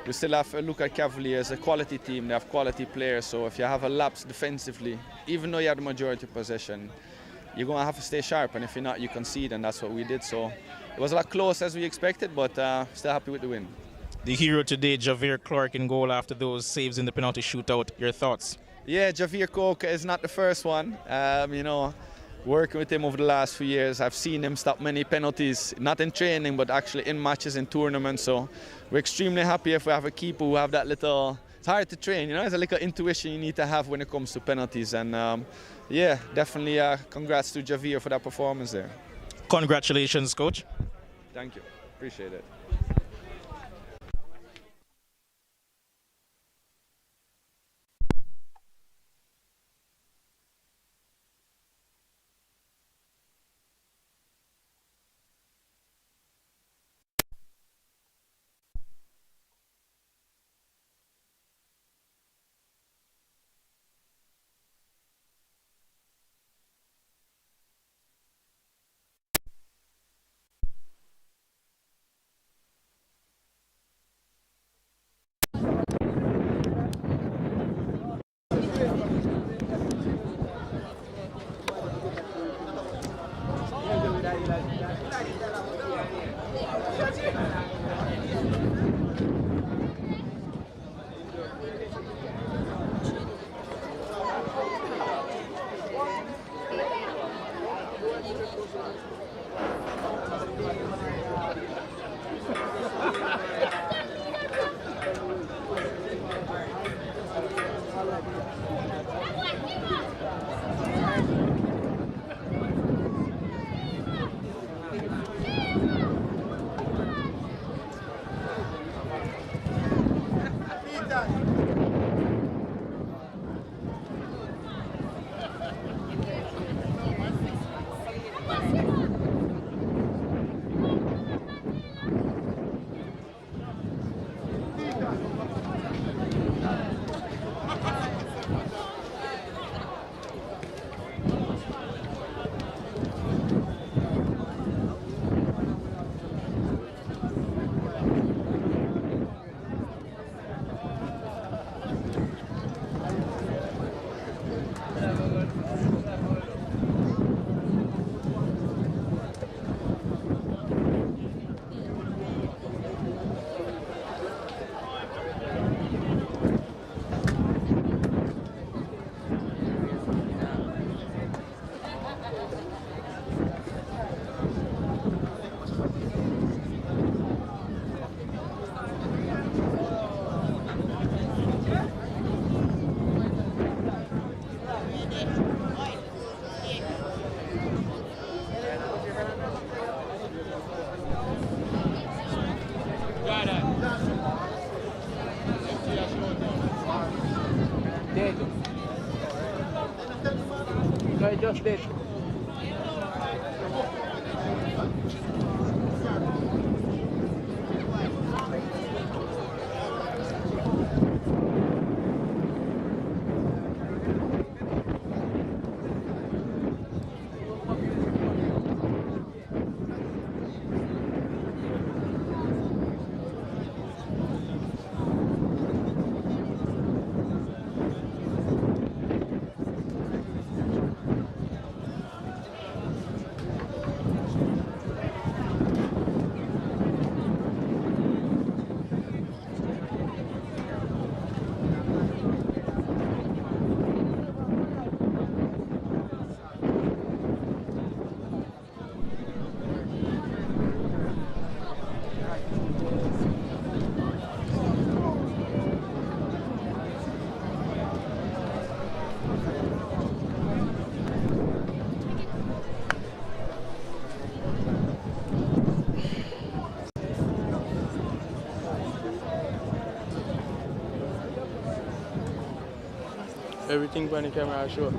[SPEAKER 7] we still have to look at Cavaliers, a quality team, they have quality players, so if you have a lapse defensively, even though you have the majority possession, you're going to have to stay sharp, and if you're not, you concede, and that's what we did. So it was a lot close as we expected, but still happy with the win.
[SPEAKER 4] The hero today, Javier Clark, in goal after those saves in the penalty shootout. Your thoughts?
[SPEAKER 7] Yeah, Javier Coke is not the first one. You know, working with him over the last few years, I've seen him stop many penalties, not in training, but actually in matches, in tournaments. So we're extremely happy if we have a keeper who have that little, it's hard to train, you know, it's a little intuition you need to have when it comes to penalties. And yeah, definitely congrats to Javier for that performance there.
[SPEAKER 4] Congratulations, coach.
[SPEAKER 7] Thank you, appreciate it.
[SPEAKER 3] dead. Everything on the camera show.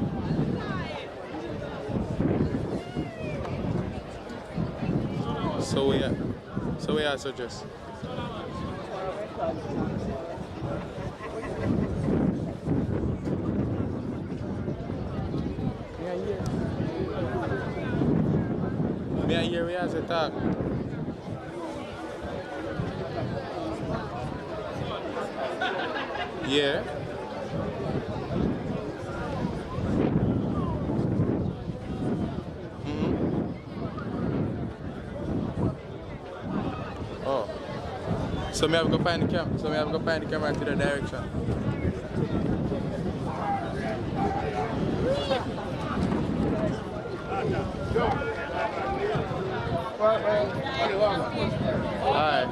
[SPEAKER 3] So we are suggest. Me and here we are to talk. Yeah. So me have to find the camera. So me have to find the camera to the direction. Alright.